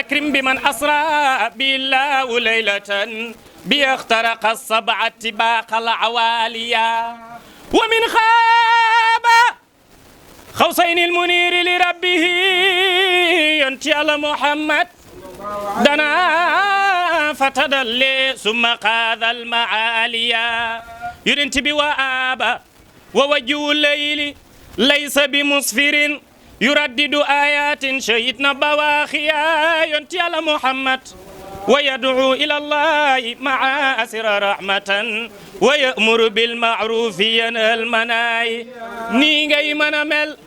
أكرم بمن أسرى بالله ليلة بيخترق السبع اتباق العواليا ومن خاب خوصين المنير لربه ينتي على محمد دنا فتدلي ثم قاذ المعاليا ينتبه وآبا ووجه الليل ليس بمصفر يردد آيات شهدنا بواخيا ينتي على محمد ويدعو إلى الله مع أسر رحمة ويأمر بالمعروف ينهى المناهي نيغي من مل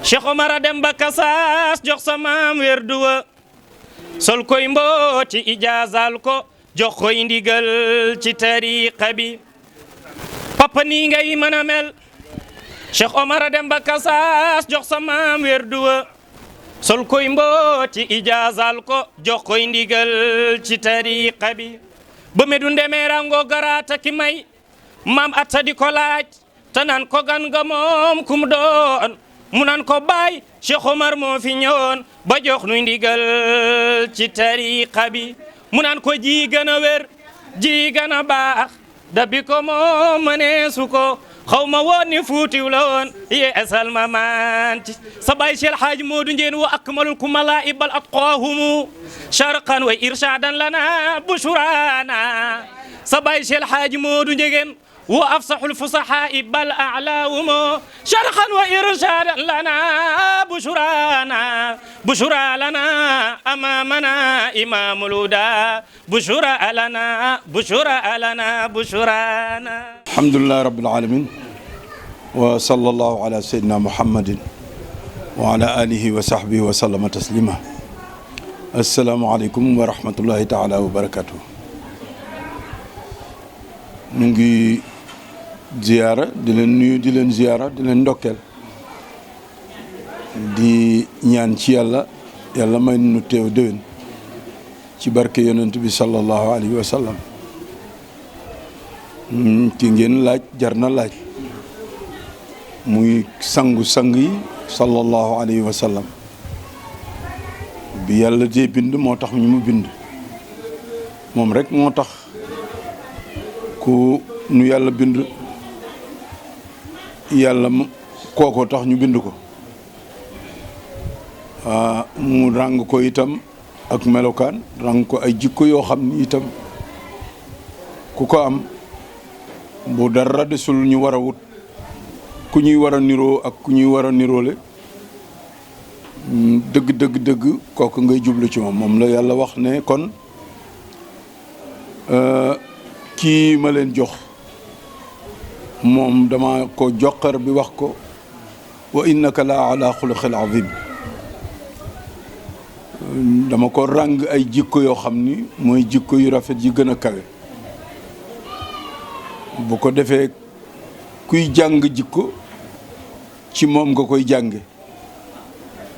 Cheikh Omar dem ba Kasaas jox sa maam werduwa sol koy mbooti ijaazal ko jox koy ndigal ci tariqa bi papa nii ngay mën a mel Cheikh Omar dem ba Kasaas jox sa maam werduwa sol koy mbooti ijaazal ko jox koy ndigal ci tariqa bi ba medu ndemeerango garata ki may maam atta di ko laaj te naan ko gan nga moom kum doon mu naan ko baay Cheikh Omar moo fi ñëwoon ba jox nu ndigal ci tariqa bi mu naan ko ji gën a wér ji gën a baax dabi ko moo mëneesu ko xaw ma woon ni fuutiw la woon yeesal ma manti sa baay Cheikh Alhaaji Moodu Njeen wa akmalul kumala ibal atqaahumu sharqan wa irshadan lana bushurana sa baay Cheikh Alhaaji Moodu Njeen وأفصح الفصحاء بل أعلاهم شرخا وإرشادا لنا بشرى لنا أمامنا إمام الهدى بشرى لنا بشرانا. الحمد لله رب العالمين وصلى الله على سيدنا محمد وعلى آله وصحبه وسلم تسليما. السلام عليكم ورحمة الله تعالى وبركاته. نجي ziyaara di leen nuyu di leen ziyaara di leen ndokkeel di ñaan ci yàlla may nu teew déwén ci barke yonent bi sallallahu alayhi wa sallam ki ngeen laaj jar na laaj muy sangu-sang yi sallallahu alayhi wa sallam bi yàlla dee bind moo tax ñu mu bind moom rek moo tax ku nu yàlla bind yàlla kooko tax ñu bind ko mu ràng ko itam ak melokaan ràng ko ay jikko yoo xam ni itam ku ko am bu dara desul ñu war a wut ku ñuy war a niroo ak ku ñuy war a niroole dëgg kooku ngay jublu ci moom la yàlla wax ne kon kii ma leen jox moom dama ko joxar bi wax ko wa innaka la ala xuluqil azim dama ko ràng ay jikko yoo xam ni mooy jikko yu rafet yi gën a kawe bu ko defee kuy jàng jikko ci moom nga koy jànge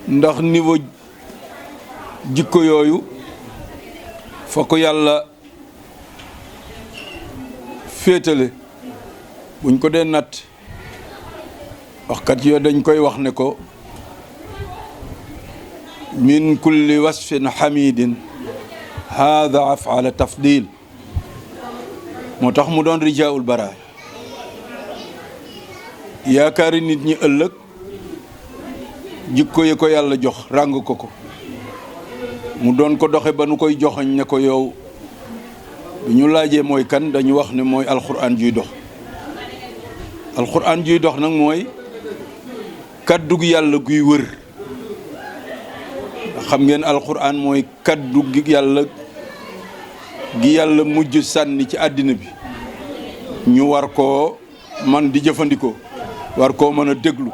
ndax niveau jikko yooyu fa ko yàlla féetale buñ ko dee natt waxkat yoo dañ koy wax ne ko min kulli wasfin hamidin hada afala tafdil moo tax mu doon rijaul bara yaakaari nit ñi ëllëg jikko yi ko yàlla jox ràng ko mu doon ko doxe ba nu koy joxañ ne ko yow bi ñu laajee mooy kan dañu wax ne mooy alquran juy dox alquran juy dox nag mooy kaddug yàlla guy wër xam ngeen alquran mooy kaddug yàlla gi yàlla mujj sànni ci àddina bi ñu war koo man di jëfandikoo war koo mën a déglu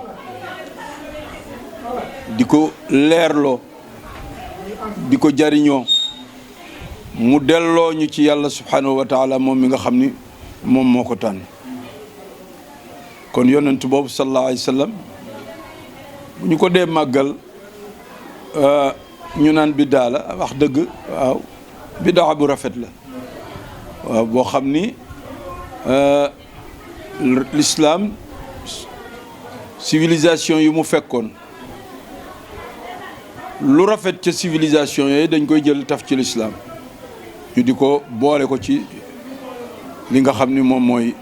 di ko leerloo di ko jariñoo mu delloo ñu ci yàlla subhanahu wa taala moom mi nga xam ni moom moo ko tànn kon yonent boobu sallallahu alayhi wa sallam bu ñu ko dee màggal ñu naan biddaa la wax dëgg waaw biddaa bu rafet la waaw boo xam ni l'islam civilisation yu mu fekkoon lu rafet ca civilisation yooyu dañ koy jël taf ci lislaam ñu di ko boole ko ci li nga xam ni moom mooy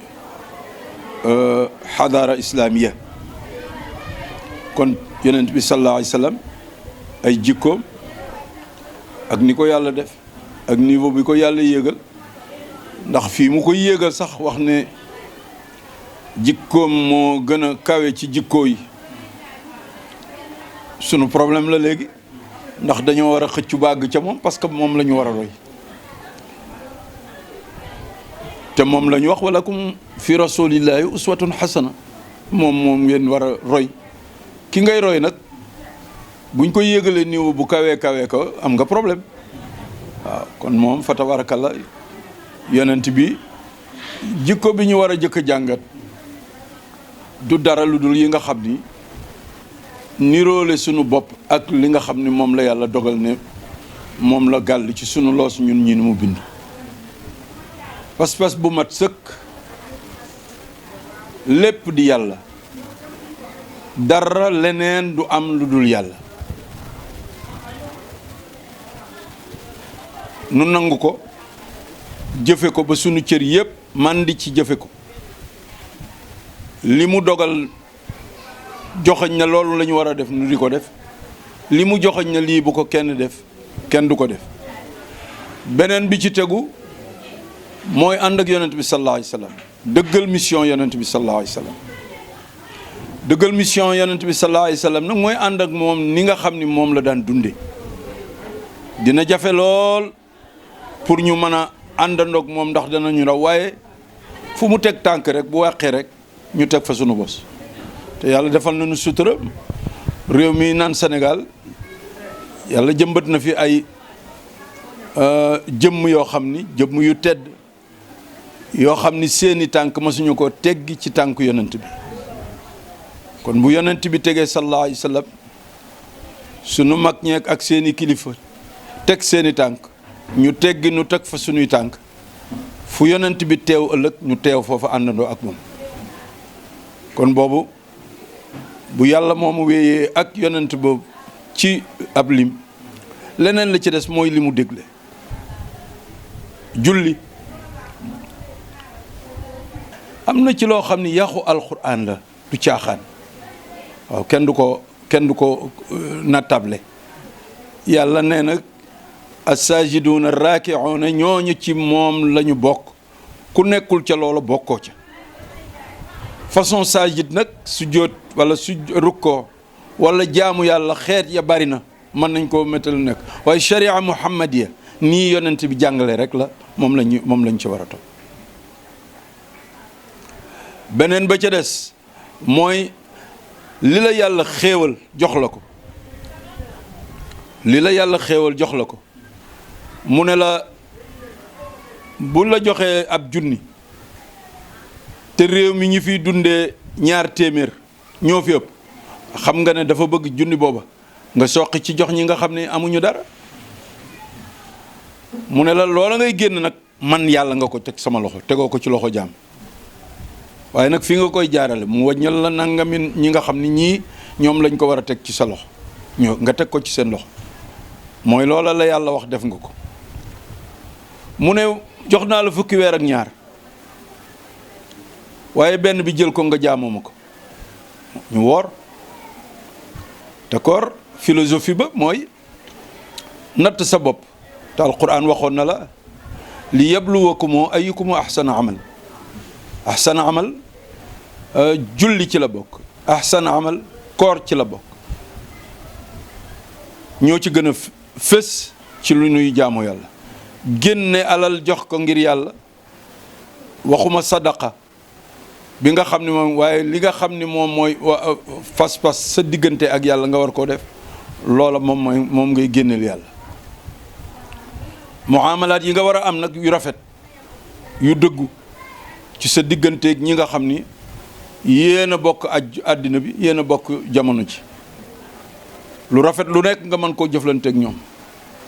xadaara islaamiya. kon yonent bi sallallahu alayhi wa sallam ay jikkoom ak ni ko yàlla def ak niveau bi ko yàlla yéegal, ndax fii mu koy yéegal sax wax ne jikkoom moo gën a kawe ci jikkoo yi. sunu problème la léegi, ndax dañoo war a xëccu bàgg ca moom parce que moom la ñu war a roy, te moom la ñu wax walakum fi rasulillahi uswatun hasana. moom ngeen war a roy. ki ngay roy nag buñ ko yéegalee niveau bu kawee ko am nga problème. waaw kon moom fa tabarakallah yonent bi jikko bi ñu war a jëkk jàngat du dara lu dul yi nga xam ni niroole sunu bopp ak li nga xam ni moom la yàlla dogal ne moom la gàll ci sunu loos ñun ñi ni mu bind. pas-pas bu mat sëkk, lépp di yàlla, dara leneen du am lu dul yàlla. nu nangu ko jëfe ko ba sunu cër yépp man di ci jëfe ko. li mu dogal joxañ na loolu la ñu war a def nu di ko def, li mu joxañ na lii bu ko kenn def kenn du ko def. beneen bi ci tegu mooy ànd ak yonent bi sallallahu alayhi wa sallam, dëggal mission yonent bi sallallahu alayhi wa sallam. dëggal mission yonent bi sallallahu alayhi wa sallam nag mooy ànd ak moom ni nga xam ni moom la daan dunde. dina jafe lool pour ñu mën a àndandoog moom ndax danañu raw, waaye fu mu teg tànk rek bu wàqee rek ñu teg fa sunu bos. te yàlla defal nañu sutura, réew mi naan Sénégal yàlla jëmbat na fi ay jëmm yoo xam ni jëmm yu tedd yoo xam ni seeni tànk masuñu ko teggi ci tànk yonent bi. kon bu yonent bi tegee sallallahu alayhi wa sallam, sunu mag ñeek ak seeni kilifa teg seeni tànk ñu teggi nu teg fa sunuy tànk, fu yonent bi teew ëllëg ñu teew foofa àndandoo ak moom. kon boobu bu yàlla moomu wéyee ak yonent boobu ci ab lim, leneen la ci des mooy li mu dégle. julli am na ci loo xam ni yàqu alquran la, du caaxaan. waaw kenn du ko nattable. yàlla nee na as-saajiduuna raaki'uuna ñooñu ci moom la ñu bokk, ku nekkul ca loola bokkoo ca. façon saajid nag sujjóot wala rukkoo wala jaamu yàlla xeet ya bari na, mën nañ koo métal nekk, waaye sharia muhammadiya nii yonent bi jàngale rek la, moom lañ ci war a topp. beneen ba ca des mooy li la yàlla xéewal jox la ko, li la yàlla xéewal jox la ko, mu ne la bu la joxee ab junni te réew mi ñi fiy dundee 2 téeméer ñoo fi ëpp, xam nga ne dafa bëgg junni booba nga soqi ci jox ñi nga xam ne amuñu dara. mu ne la loola ngay génn nag man yàlla nga ko teg sama loxo, tegoo ko ci loxo jaam, waaye nag fi nga koy jaarale mu wàññal la nangamin ñi nga xam ni ñii ñoom lañ ko war a teg ci sa loxo, nga teg ko ci seen loxo. mooy loola la yàlla wax def nga ko. mu ne jox naa la 2 weer ak 2, waaye benn bi jël ko nga jaamoo ma ko. ñu woor. d'accord, philosophie ba mooy natt sa bopp. te alquran waxoon na la li yabluwakum ayyukum ahsana amal. ahsana amal julli ci la bokk, ahsana amal koor ci la bokk. ñoo ci gën a fës ci lu nuy jaamu yàlla. génne alal jox ko ngir yàlla, waxuma sadaqa bi nga xam ne moom, waaye li nga xam ni moom mooy fas-fas sa diggante ak yàlla nga war koo def, loola moom ngay génneel yàlla. muamalaat yi nga war a am nag yu rafet yu dëggu ci sa digganteeg ñi nga xam ni yéen a bokk àddina bi, yéen a bokk jamono ji. lu rafet lu nekk nga mën koo jëflanteeg ñoom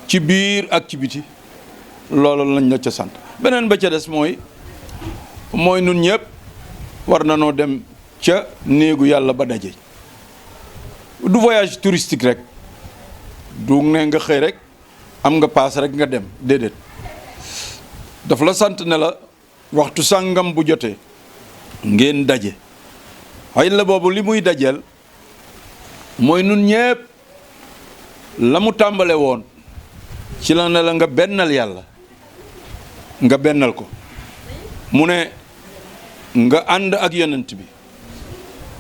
ci biir ak ci biti, loolu lañ la ca sant. beneen ba ca des mooy nun ñëpp war na noo dem ca néegu yàlla ba daje. du voyage touristique rek, du ne nga xëy rek am nga paas rek nga dem déedéet daf la sant ne la waxtu sàngam bu jotee ngeen daje xëy la boobu li muy dajeel mooy nun ñépp la mu tàmbale woon ci la ne la nga bennal yàlla nga bennal ko mu ne nga ànd ak yonent bi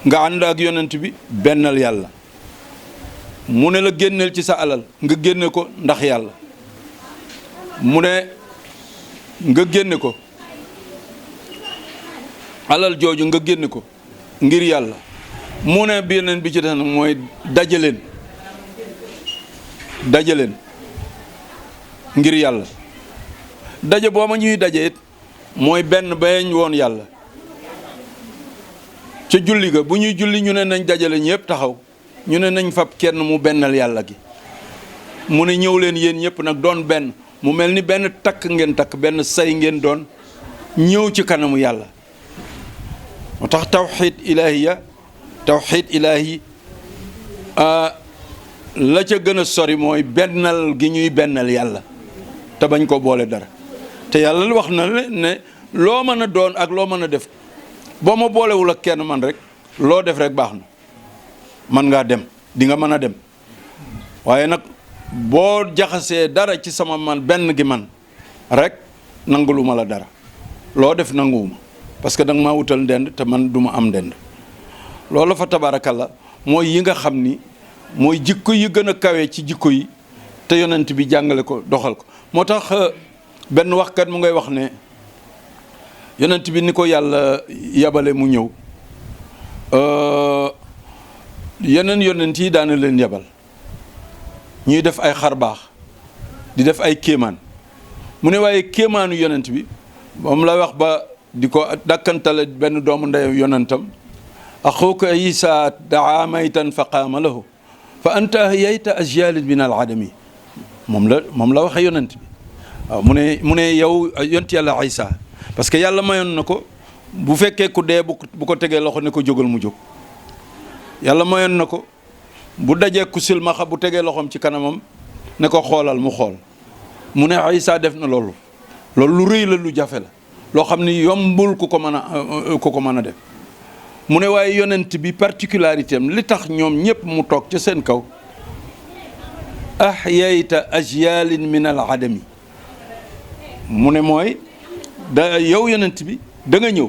nga ànd ak yonent bi bennal yàlla mu ne la génneel ci sa alal nga génne ko ndax yàlla mu ne nga génne ko alal jooju nga génne ko ngir yàlla mu ne beneen bi ci des nag mooy dajaleen ngir yàlla daje boo ma ñuy daje it mooy benn bañ woon yàlla ca julli ga bu ñuy julli ñu ne nañ dajale ñëpp taxaw ñu ne nañ fab kenn mu bennal yàlla gi mu ne ñëw leen yéen ñëpp nag doon benn mu mel ni benn takk ngeen takk benn say ngeen doon ñëw ci kanamu yàlla moo tax tawxiid ilaahi la ca gën a sori mooy bennal gi ñuy bennal yàlla te bañ ko boole dara te yàlla wax na ne loo mën a doon ak loo mën a def boo ma boolewul ak kenn man rek loo def rek baax na man ngaa dem di nga mën a dem waaye nag boo jaxasee dara ci sama man benn gi man rek nanguluma la dara loo def nanguwuma parce que danga maa wutal ndend te man du ma am ndend loolu fa tabaarakalla mooy yi nga xam ni mooy jikko yi gën a kawe ci jikko yi te yonent bi jàngale ko doxal ko moo tax benn waxkat mu ngay wax ne yonent bi ni ko yàlla yabale mu ñëw yeneen yonent yi daana leen yabal ñuy def ay xar baax di def ay kéemaan mu ne waaye kéemaanu yonent bi moom la wax ba di ko dàkkantale benn doomu ndey yonentam axuka isa daa maytan fa qaama lahu fa anta ahyayta ajyaalan min al adami moom la waxe yonent bi waaw mu ne yow yonent yàlla Isa parce que yàlla mayoon na ko bu fekkee ku dee bu ko tegee loxo ne ko jógal mu jóg yàlla mayoon na ko bu dajee ku silmaxa bu tegee loxoom ci kanamam ne ko xoolal mu xool mu ne Isa def na loolu lu rëy la lu jafe la loo xam ni yombul ku ko mën a def mu ne waaye yonent bi particularité am li tax ñoom ñëpp mu toog ca seen kaw ahyayta ajyaalin min al adami mu ne mooy da yow yonent bi da nga ñëw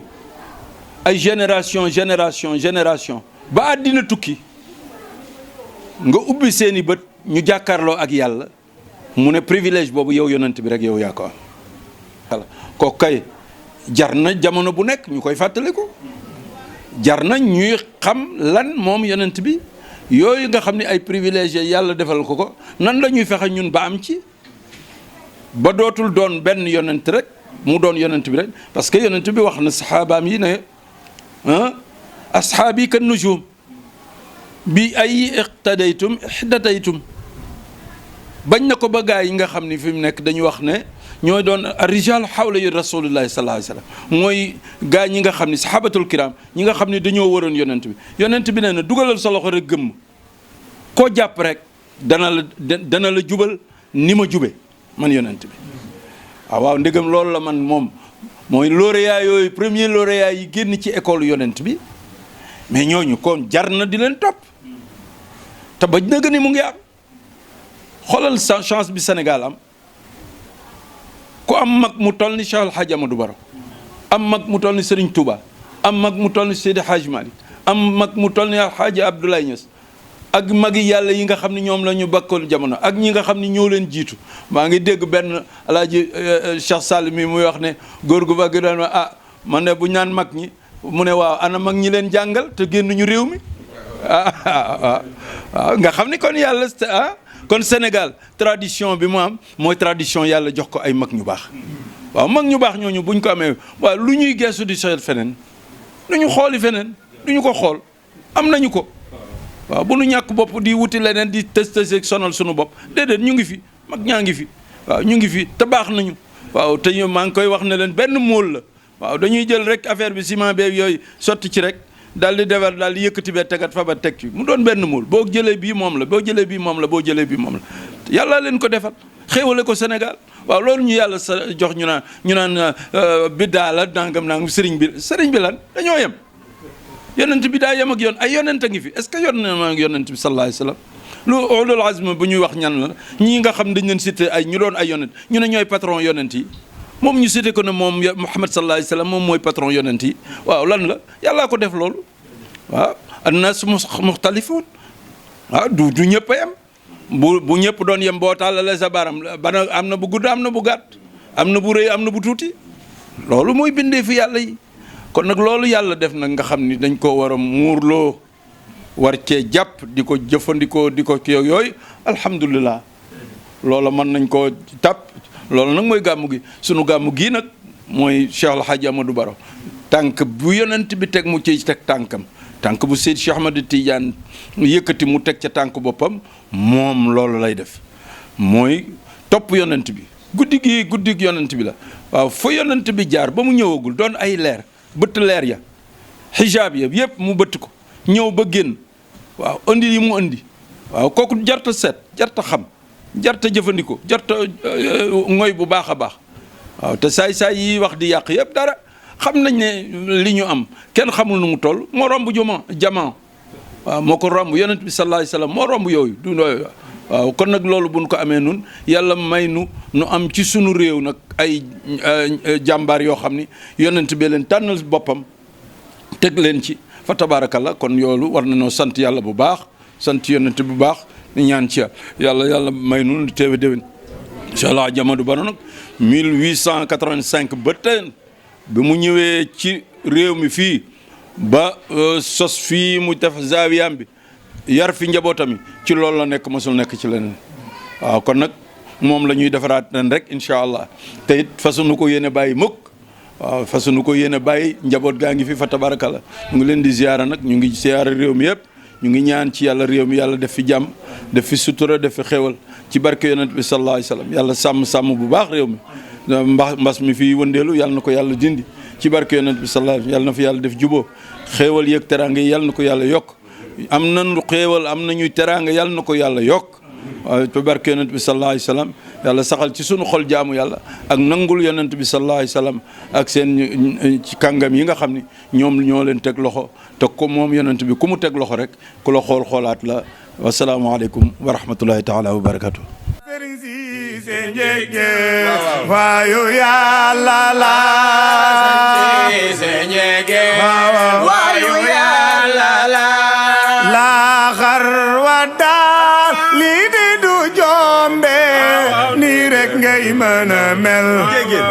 ay génération ba àddina tukki nga ubbi seeni bët ñu jàkkaarloo ak yàlla mu ne privilège boobu yow yonent bi rek yow yaa ko am voilà kooku kay jar na jamono bu nekk ñu koy fàttaliku jar na ñuy xam lan moom yonent bi yooyu nga xam ne ay privilégié yàlla defal ko nan la ñuy fexe ñun ba am ci ba dootul doon benn yonent rek mu doon yonent bi rek parce que yonent bi wax na saxaabaam yi ne ashaabi kan nujum bi ay iqtadaytum ihdataytum bañ na ko ba gaa yi nga xam ni fi mu nekk dañu wax ne ñooy doon rijal xawla yu rasulillahi sallallahu alayhi wa sallam mooy gaa ñi nga xam ni sahabatul kiram ñi nga xam ni dañoo waroon yonent bi nee na dugalal sa loxo rek gëmm koo jàpp rek dana la jubal ni ma jube man yonent bi waaw ndegam loolu la man moom mooy lauréat yooyu premier lauréat yi génn ci école yonent bi mais ñooñu kon jar na di leen topp te bañ na gën ni mu ngi am xoolal sa chance bi Sénégal am ku am mag mu toll ni Cheikh El Hadj Amadou Baro am mag mu toll ni Serigne Touba am mag mu toll ni Seydi Hadj Malick am mag mu toll ni El Hadj Abdoulaye Niass ak magi yàlla yi nga xam ne ñoom la ñu bakkoon jamono ak ñi nga xam ne ñoo leen jiitu maa ngi dégg benn alaaji Cheikh Sall mi muy wax ne góor gu ba gi doon ah man ne bu ñaan mag ñi mu ne waaw ana mag ñi leen jàngal te génn ñu réew mi waaw nga xam ni kon yàlla kon Sénégal tradition bi mu am mooy tradition yàlla jox ko ay mag ñu baax waaw mag ñu baax ñooñu buñ ko amee waaw lu ñuy geesu di seet feneen lu ñu xooli feneen du ñu ko xool am nañu ko waaw bu nu ñàkk bopp di wuti leneen di tës sonal sunu bopp déedéet ñu ngi fi mag ñaa ngi fi waaw ñu ngi fi te baax nañu waaw te ñu maa ngi koy wax ne leen benn móol la waaw dañuy jël rek affaire bi ciment beeg yooyu sotti ci rek daal di defar daal di yëkkati bee tegat fa ba teg ci mu doon benn móol boo jëlee bii moom la boo jëlee bii moom la boo jëlee bii moom la yàlla leen ko defal xéewale ko Sénégal waaw loolu ñu yàlla sa jox ñu naan biddaa la nangam sëriñ bi lan dañoo yem yonent bi daa yem ak ay yonent a ngi fi est-ce que yonent bi sallallahu alayhi wa sallam lu ulul azm bu ñuy wax ñan la ñii nga xam dañ leen cité ñu doon ay yonent ñu ne ñooy patron yonent yi moom ñu cité ko ne moom Muhammad sallallahu alayhi wa sallam moom mooy patron yonent yi waaw lan la yàllaa ko def loolu waaw annaas muxtalifoon waaw du ñëpp a yem bu ñëpp doon yem boo tàllalee sa baram bana am na bu gudd am na bu gàtt am na bu rëy am na bu tuuti loolu mooy bindee fi yàlla yi kon nag loolu yàlla def nag nga xam ni dañ koo war a muurloo war cee jàpp di ko jëfandikoo di ko kii yooyu alhamdulilah loola mën nañ koo tàpp loolu nag mooy gàmmu gi sunu gàmmu gii nag mooy Cheikh El Hadj Amadou Baro tànk bu yonent bi teg mu ciy teg tànkam tànk bu Seydi Cheikh Ahmad Tidiane yëkkati mu teg ca tànk boppam moom loolu lay def mooy topp yonent bi guddi yonent bi la waaw fa yonent bi jaar ba mu ñëwagul doon ay leer bëtt leer ya xijaab ya yëpp mu bëtt ko ñëw ba génn waaw indi yi mu indi waaw kooku jarta seet jarta xam jarta jëfandikoo jarta ngoy bu baax a baax waaw te saay yi wax di yàq yëpp dara xam nañ ne li ñu am kenn xamul nu mu toll moo romb jamaa waaw moo ko romb yonent bi sallallahu alayhi wasallam moo romb yooyu du waaw kon nag loolu buñ ko amee nun yàlla may nu am ci sunu réew nag ay jàmbaar yoo xam ni yonent bi leen tànnal boppam teg leen ci fa tabarakallah kon yoolu war nañoo sant yàlla bu baax sant yonent bu baax ni ñaan ci yàlla may nu teewe déwén incha allah Amadou Baro nag 1885 ba tey bi mu ñëwee ci réew mi fii ba sos fii mu def zaawiyam bi yar fi njabootam yi ci loolu la nekk mosul nekk ci leneen waaw kon nag moom la ñuy defaraat ren rek incha allah te it fasunu ko yéene bàyyi mukk waaw fasunu ko yéene bàyyi njaboot gaa ngi fi fa tabarakalla ñu ngi leen di ziyaara nag ñu ngi ziyaara réew mi yëpp ñu ngi ñaan ci yàlla réew mi yàlla def fi jàmm def fi sutura def fi xéwal ci barke yonent bi sallallahu alayhi wasallam yàlla sàmm bu baax réew mi mbas mi fii wëndeelu yàlla na ko yàlla dindi ci barke yonent bi sallallahu alayhi wasallam yàlla na fi yàlla def juboo xéewal yeeg teraanga yi yàlla na ko yàlla yokk am nañu xéewal am nañuy teraanga yàlla na ko yàlla yokk waaye ci barke yonent bi sallallahu alayhi wasallam yàlla saxal ci sunu xol jaamu yàlla ak nangul yonent bi sallallahu alayhi wasallam ak seen ci kàngam yi nga xam ni ñoom ñoo leen teg loxo te ko moom yonent bi ku mu teg loxo rek ku la xoolaat la wasalaamaaleykum wa rahmatullahi taala wa barakatuh waayu yàlla la waayu yàlla la xar wa daal lii di du jombe nii rek ngay mën a mel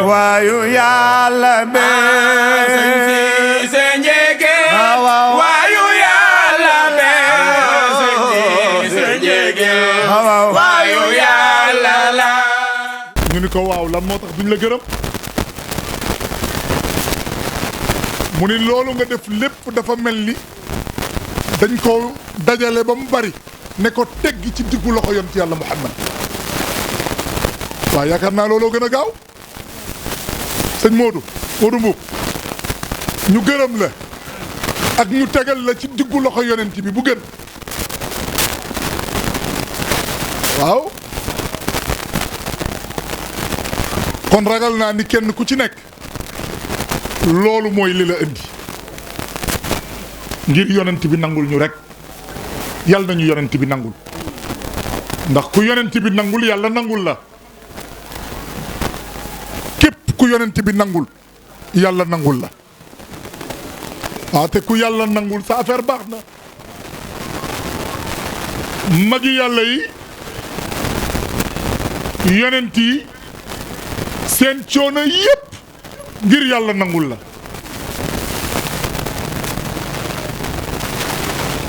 waayu yàlla be waayu yàlla be waayu yàlla la ñu ni ko waaw lan moo tax duñ la gërëm mu ni loolu nga def lépp dafa mel ni dañ ko dajale ba mu bari ne ko tegg ci diggu loxo yonent yàlla Muhammad waaw yaakaar naa looloo gën a gaaw sëñ Modou Mbuub ñu gërëm la ak ñu tegal la ci diggu loxo yonent bi bu gën waaw kon ragal naa ni kenn ku ci nekk loolu mooy li la indi ngir yonent bi nangul ñu rek yàlla nañu yonent bi nangul ndax ku yonent bi nangul yàlla nangul la képp ku yonent bi nangul yàlla nangul la waaw te ku yàlla nangul sa affaire baax na magi yàlla yi yonent yi seen coono yépp ngir yàlla nangul la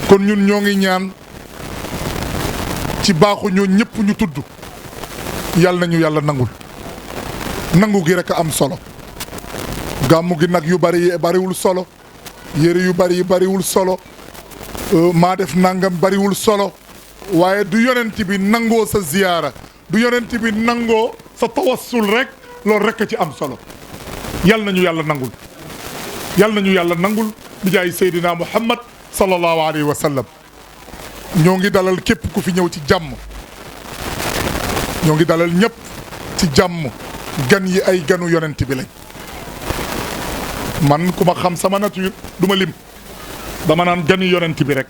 kon ñun ñoo ngi ñaan ci baaxu ñoo ñëpp ñu tudd yàlla nañu yàlla nangul nangu gi rek a am solo gàmmu gi nag yu bari bariwul solo yére yu bari yi bariwul solo maa def nangam bariwul solo waaye du yonent bi nangoo sa ziyaara du yonent bi nangoo sa tawassul rek loolu rek a ci am solo yal nañu yàlla nangul yal nañu yàlla nangul bi jaay Seydina Muhammad sallallahu alayhi wa sallam ñoo ngi dalal képp ku fi ñëw ci jàmm ñoo ngi dalal ñëpp ci jàmm gan yi ay ganu yonent bi lañ man ku ma xam sama nature du ma lim dama naan ganu yonent bi rek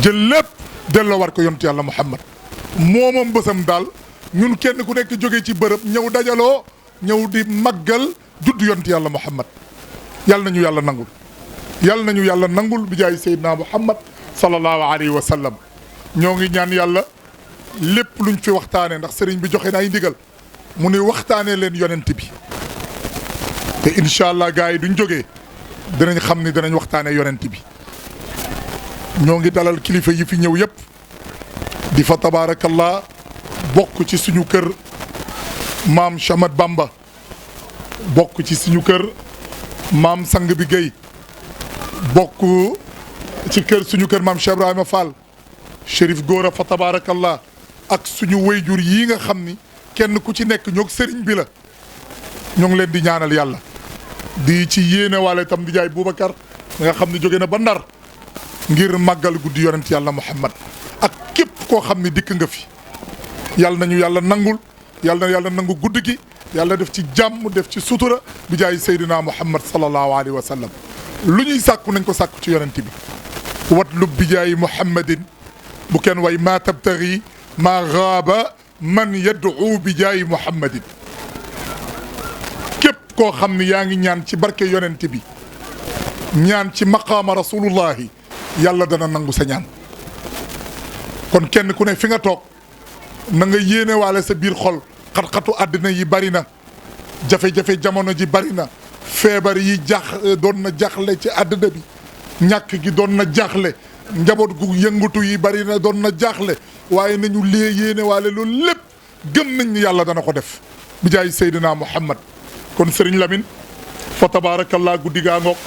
jël lépp delloo war ko yonent yàlla Muhammad moomam bësam daal ñun kenn ku nekk jóge ci bërëb ñëw dajaloo ñëw di màggal juddu yonent yàlla Muhammad yàlla nañu yàlla nangul yàlla nañu yàlla nangul bi jaay Seydina Muhammad sallallahu alayhi wa sallam ñoo ngi ñaan yàlla lépp luñ fi waxtaanee ndax sëriñ bi joxe na ay ndigal mu ne waxtaanee leen yonent bi te incha allah gars yi duñ jógee dinañ xam ni dinañ waxtaanee yonent bi ñoo ngi dalal kilifa yi fi ñëw yëpp di fa tabaarakallah bokk ci suñu kër maam Chamat Bamba bokk ci suñu kër maam Sang bi Guèye bokk ci kër suñu kër maam Cheikh Ibrahima Fall Chérif Gora fa tabaarakallah ak suñu wayjur yi nga xam ni kenn ku ci nekk ñoo sëriñ bi la ñoo ngi leen di ñaanal yàlla di ci yéene waale tam di jaay Boubacar nga xam ni jóge na ba Ndar ngir màggal guddi yonent yàlla Muhammad ak képp koo xam ni dikk nga fi yàlla nañu yàlla nangul yàlla na yàlla nangu guddi gi yàlla def ci jàmm def ci sutura bi jaay Seydina Muhammad sallallahu alayhi wa sallam lu ñuy sàkku nañ ko sàkku ci yonent bi watlub bi jaay Muhammadin bu kenn way maa tabtari maa gaaba man yad'u bi jaay Muhammadin képp koo xam ni yaa ngi ñaan ci barke yonent bi ñaan ci maqaama rasulullahi yàlla dana nangu sa ñaan kon kenn ku ne fi nga toog na nga yéene waale sa biir xol xat-xatu àddina yi bari na jafe-jafe jamono ji bari na feebar yi doon na jaxle ci àddina bi ñàkk gi doon na jaxle njaboot gu yëngatu yi bari na doon na jaaxle waaye nañu lee yéene waale loolu lépp gëm nañ ni yàlla dana ko def bi jaay Seydina Muhammad kon Serigne Lamine fa tabaarakallaa guddi gaa ngoog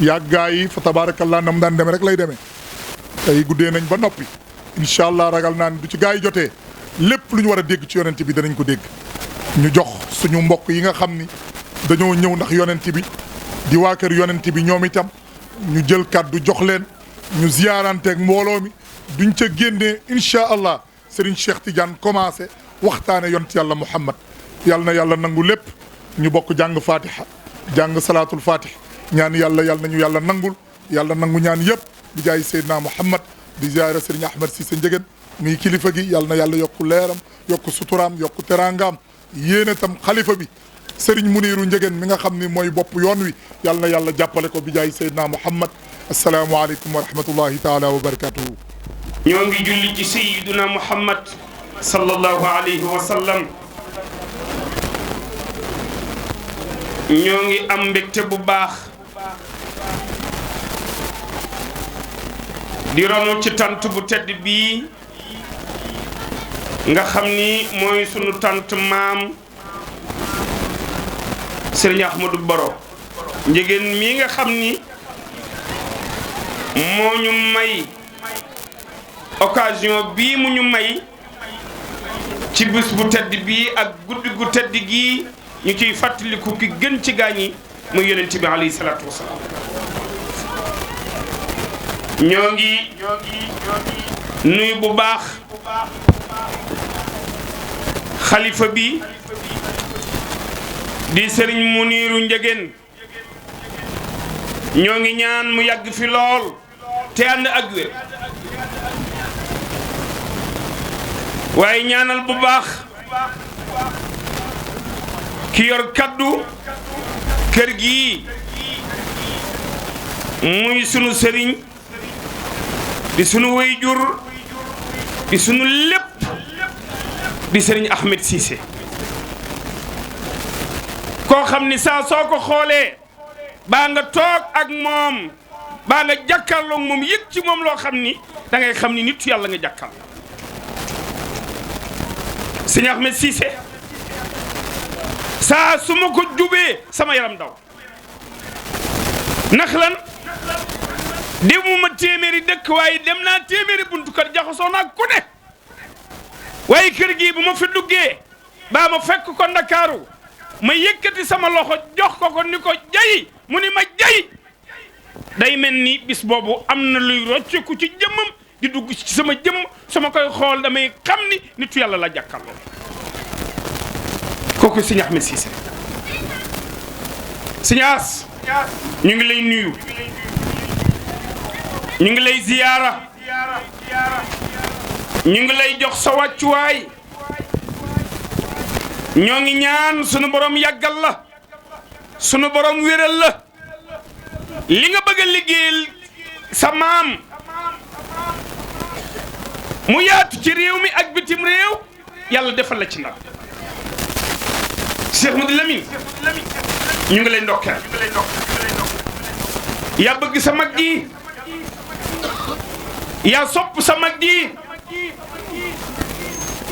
yàggaa yi fa tabaarakallaa nam daan demee rek lay demee tey guddee nañ ba noppi incha allah ragal naa ne du ci gaa yi jotee lépp lu ñu war a dégg ci yonent bi danañ ko dégg ñu jox suñu mbokk yi nga xam ni dañoo ñëw ndax yonent bi di waa kër yonent bi ñoom itam ñu jël kàddu jox leen ñu ziyaaranteeg mbooloo mi duñ ca génnee incha allah Serigne Cheikh Tidiane commencé waxtaane yonent yàlla Muhammad yàlla na yàlla nangu lépp ñu bokk jàng fatiha jàng salaatul fatih ñaan yàlla nañu yàlla nangul yàlla nangu ñaan yëpp di jaay Seydina Muhammad di ziyaara Serigne Ahmed Cissé Ndiéguène muy kilifa gi yàlla na yàlla yokku leeram yokku suturaam yokku teraangaam yéene tam xalifa bi Serigne Muniru Ndiéguène mi nga xam ni mooy bopp yoon wi yàlla na yàlla jàppale ko bi jaay Seydina Muhammad asalaamualeykum wa rahmatullahi taala wa barakatuhu ñoo ngi julli ci Seydina Muhammad sallallahu alayhi wa sallam ñoo ngi am mbégte bu baax di ronu ci tant bu tedd bii nga xam ni mooy sunu tant maam Serigne Ahmadou Baro Ndiéguène mii nga xam ni moo ñu may occasion bii mu ñu may ci bés bu tedd bii ak guddi gu tedd gii ñu ciy fàttaliku ki gën ci gaañ yi muy yonent bi alayhi salaatu wasalaam ñoo ngi nuyu bu baax xalifa bi di Serigne Muniru Ndiéguène ñoo ngi ñaan mu yàgg fi lool te ànd ak wér waaye ñaanal bu baax ki yor kaddu kër gi muy sunu sëriñ di sunu wayjur di sunu lépp di sëriñ Ahmed Cissé koo xam ni saa soo ko xoolee baa nga toog ak moom baa nga jàkkaarloog moom yëg ci moom loo xam ni da ngay xam ni nit yàlla nga jàkkaarloo sëñ Ahmed Cissé saa su ma ko jubee sama yaram daw ndax lan demuma téeméeri dëkk waaye dem naa téeméeri buntu kër jaxasoo naa ku ne waaye kër gii bu ma fi duggee baa ma fekk ko Ndakaaru ma yëkkati sama loxo jox ko ni ko jay mu ni ma jay day mel ni bis boobu am na luy rocceeku ci jëmmam di dugg ci sama jëmm sama koy xool damay xam ni nitu yàlla la jàkkaarloo kooku sëñ Ahmed Cissé sëñ As ñu ngi lay nuyu ñu ngi lay ziyaara ñu ngi lay jox sa wàccuwaay ñoo ngi ñaan sunu borom yàggal la sunu borom wéral la li nga bëgg a liggéeyal sa maam mu yaatu ci réew mi ak bitim réew yàlla defal la ci ndam Cheikh Modou Lamine ñu ngi lay ndokkeel yaa bëgg sa mag ji yaa sopp sa mag ji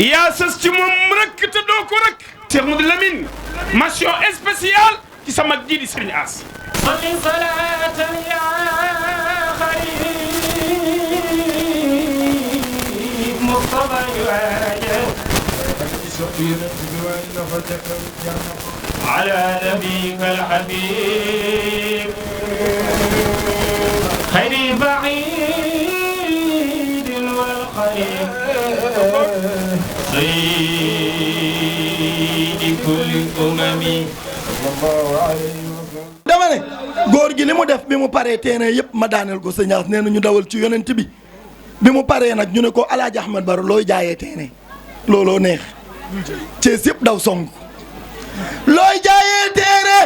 yaa sës ci moom rek te doo ko rek Cheikh Modou Lamine mention spéciale ci sa mag ji di Serigne As صلي صلاة يا خليل مصطفى يواجه على نبيك الحبيب خير بعيد والقريب سيد كل الأمم dama ne góor gi li mu def bi mu paree teene yëpp ma daaneel ko sëñ As nee na ñu dawal ci yonent bi mu paree nag ñu ne ko Alaaji Ahmed Baro looy jaayee teene looloo neex Cees yëpp daw song looy jaayee teene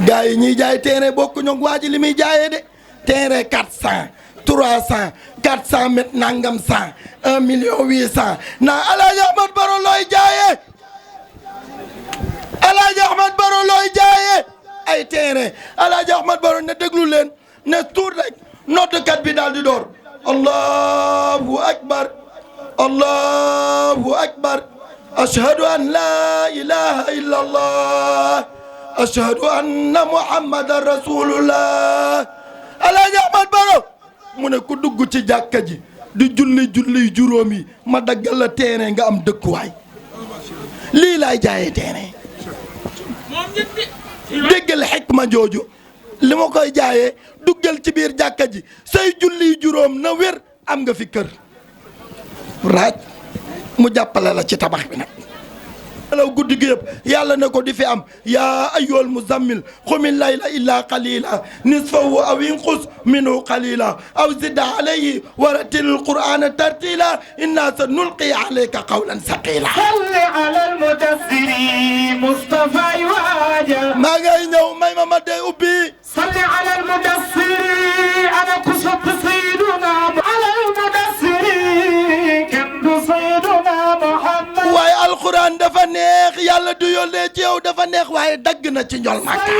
gars yi ñuy jaay teene bokku ñoog waa ji li muy jaayee de teene 400 300 400 mètres nangam 100 1 million 800 naa Alaaji Ahmed Baro looy jaayee Alaaji Ahmed Baro looy jaayee ay terrain Alaaji Ahmed Baro ne déglu leen ne tuut rek noddkat bi daal di door allahu akbar allahu akbar ashhadu an la ilaha illa allah ashhadu anna muhammadan rasulullah Alaaji Ahmed Baro mu ne ku dugg ci jàkka ji di julli juróom yi ma daggal la terrain nga am dëkkuwaay lii laay jaayee terrain déggal xikma jooju li ma koy jaayee duggal ci biir jàkka ji say julli juróom na wér am nga fi kër raaj mu jàppale la ci tabax bi nag law guddi gi yëpp yàlla ne ko di fi am yaa ayyuhal muzammil qumil layla illa qalila nisfahu aw inqus minhu qalila aw zid alayhi wa rattilil qur'ana tartila inna sanulqi alayka qawlan saqila salli ala al-mudaththiri Mustafa yuwaja maa ngay ñëw may ma dee ubbi salli ala al-mudaththiri ana ku sopp sayyiduna ala al-mudaththiri kenn du sayyiduna Muhammad waaye alquran dafa neex yàlla du yónnee ci yow dafa neex waaye dagg na ci njol Makka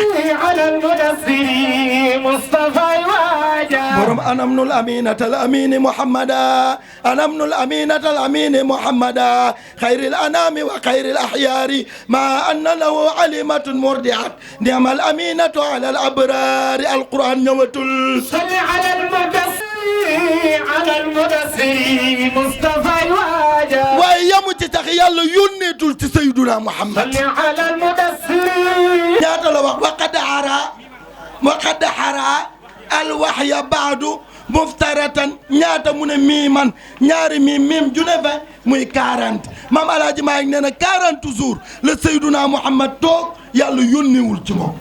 ala al-mudaththiri Mustafa yuwaja borom anamnul aminatal amini muhammada anamnul aminatal amini muhammada khayril anami wa khayril ahyari ma anna lahu alimatun murdiat ni'mal aminatu ala al abrari alquran ñëwatul salli ala al-mudaththiri Mustafa yuwaja waaye yamu ci tax yàlla yónneetul ci sayyiduna Muhammad salli ala al-mudaththiri ñaata la wax waqad hara alwahya baadu muftaratan ñaata mu ne miiman ñaari miim ju ne fa muy 40 maam Alaaji Maalik nee na 40 jours la sayyiduna Muhammad toog yàlla yónneewul ci moom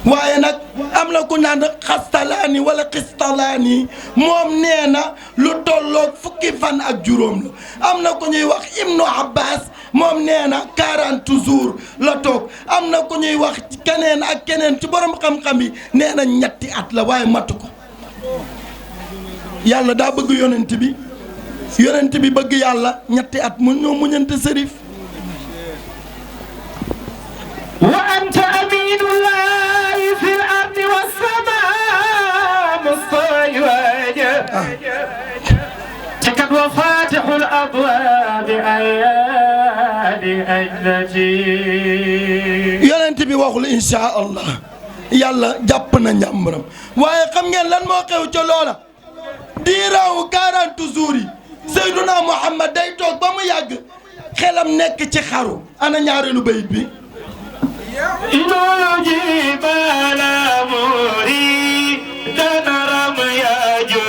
waaye nag am na ku naan xastalaani wala xistalaani moom nee na lu tolloog fukki fan ak juróom la am na ku ñuy wax Ibnu Abbas moom nee na 40 jours la toog am na ku ñuy wax keneen ak keneen ci borom xam-xam yi nee na ñetti at la waaye matu ko yàlla daa bëgg yonent bi bëgg yàlla ñetti at mu ñoo muñante sërif wa anta aminullahi fil ardi was samaa mustawajja takat wa fatihul abwaabi ayadi ajlati yonent bi waxul insha allah yàlla jàpp na njàmbaram waaye xam ngeen lan moo xew ca loola diiraawu 40 jours yi Seyduna Muhammad day toog ba mu yàgg xelam nekk ci xaru ana ñaareelu bayit bi inuji bala muri danaram yaaju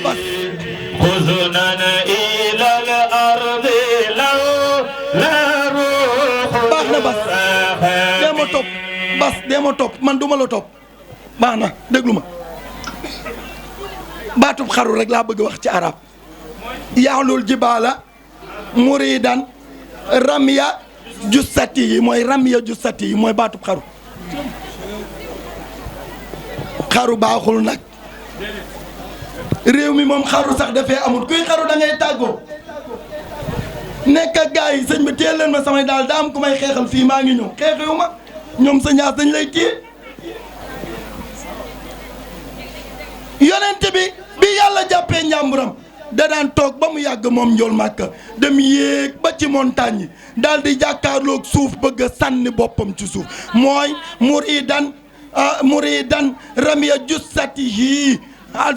bas خذنا إلى الأرض لو لا روح baax na bas dee ma topp bas dee ma topp man duma la topp baax na déglu ma baatub xaru rek laa bëgg wax ci arab yaxlul jibaala muridan ramya jussati yi mooy ramya jussati yi mooy baatub xaru xaru baaxul nag réew mi moom xaru sax dafee amul kuy xaru da ngay tàggoo nekk ak gars yi sëñ bi téel leen ma samay daal daa am ku may xeexal fii maa ngi ñëw xeexewu ma ñoom sa ñaas dañ lay téye yonent bi yàlla jàppee njàmburam da daan toog ba mu yàgg moom njool màkka dem yéeg ba ci montagne yi daal di jàkkaarloog suuf bëgg a sànni boppam ci suuf mooy muridan ramiya jussatihi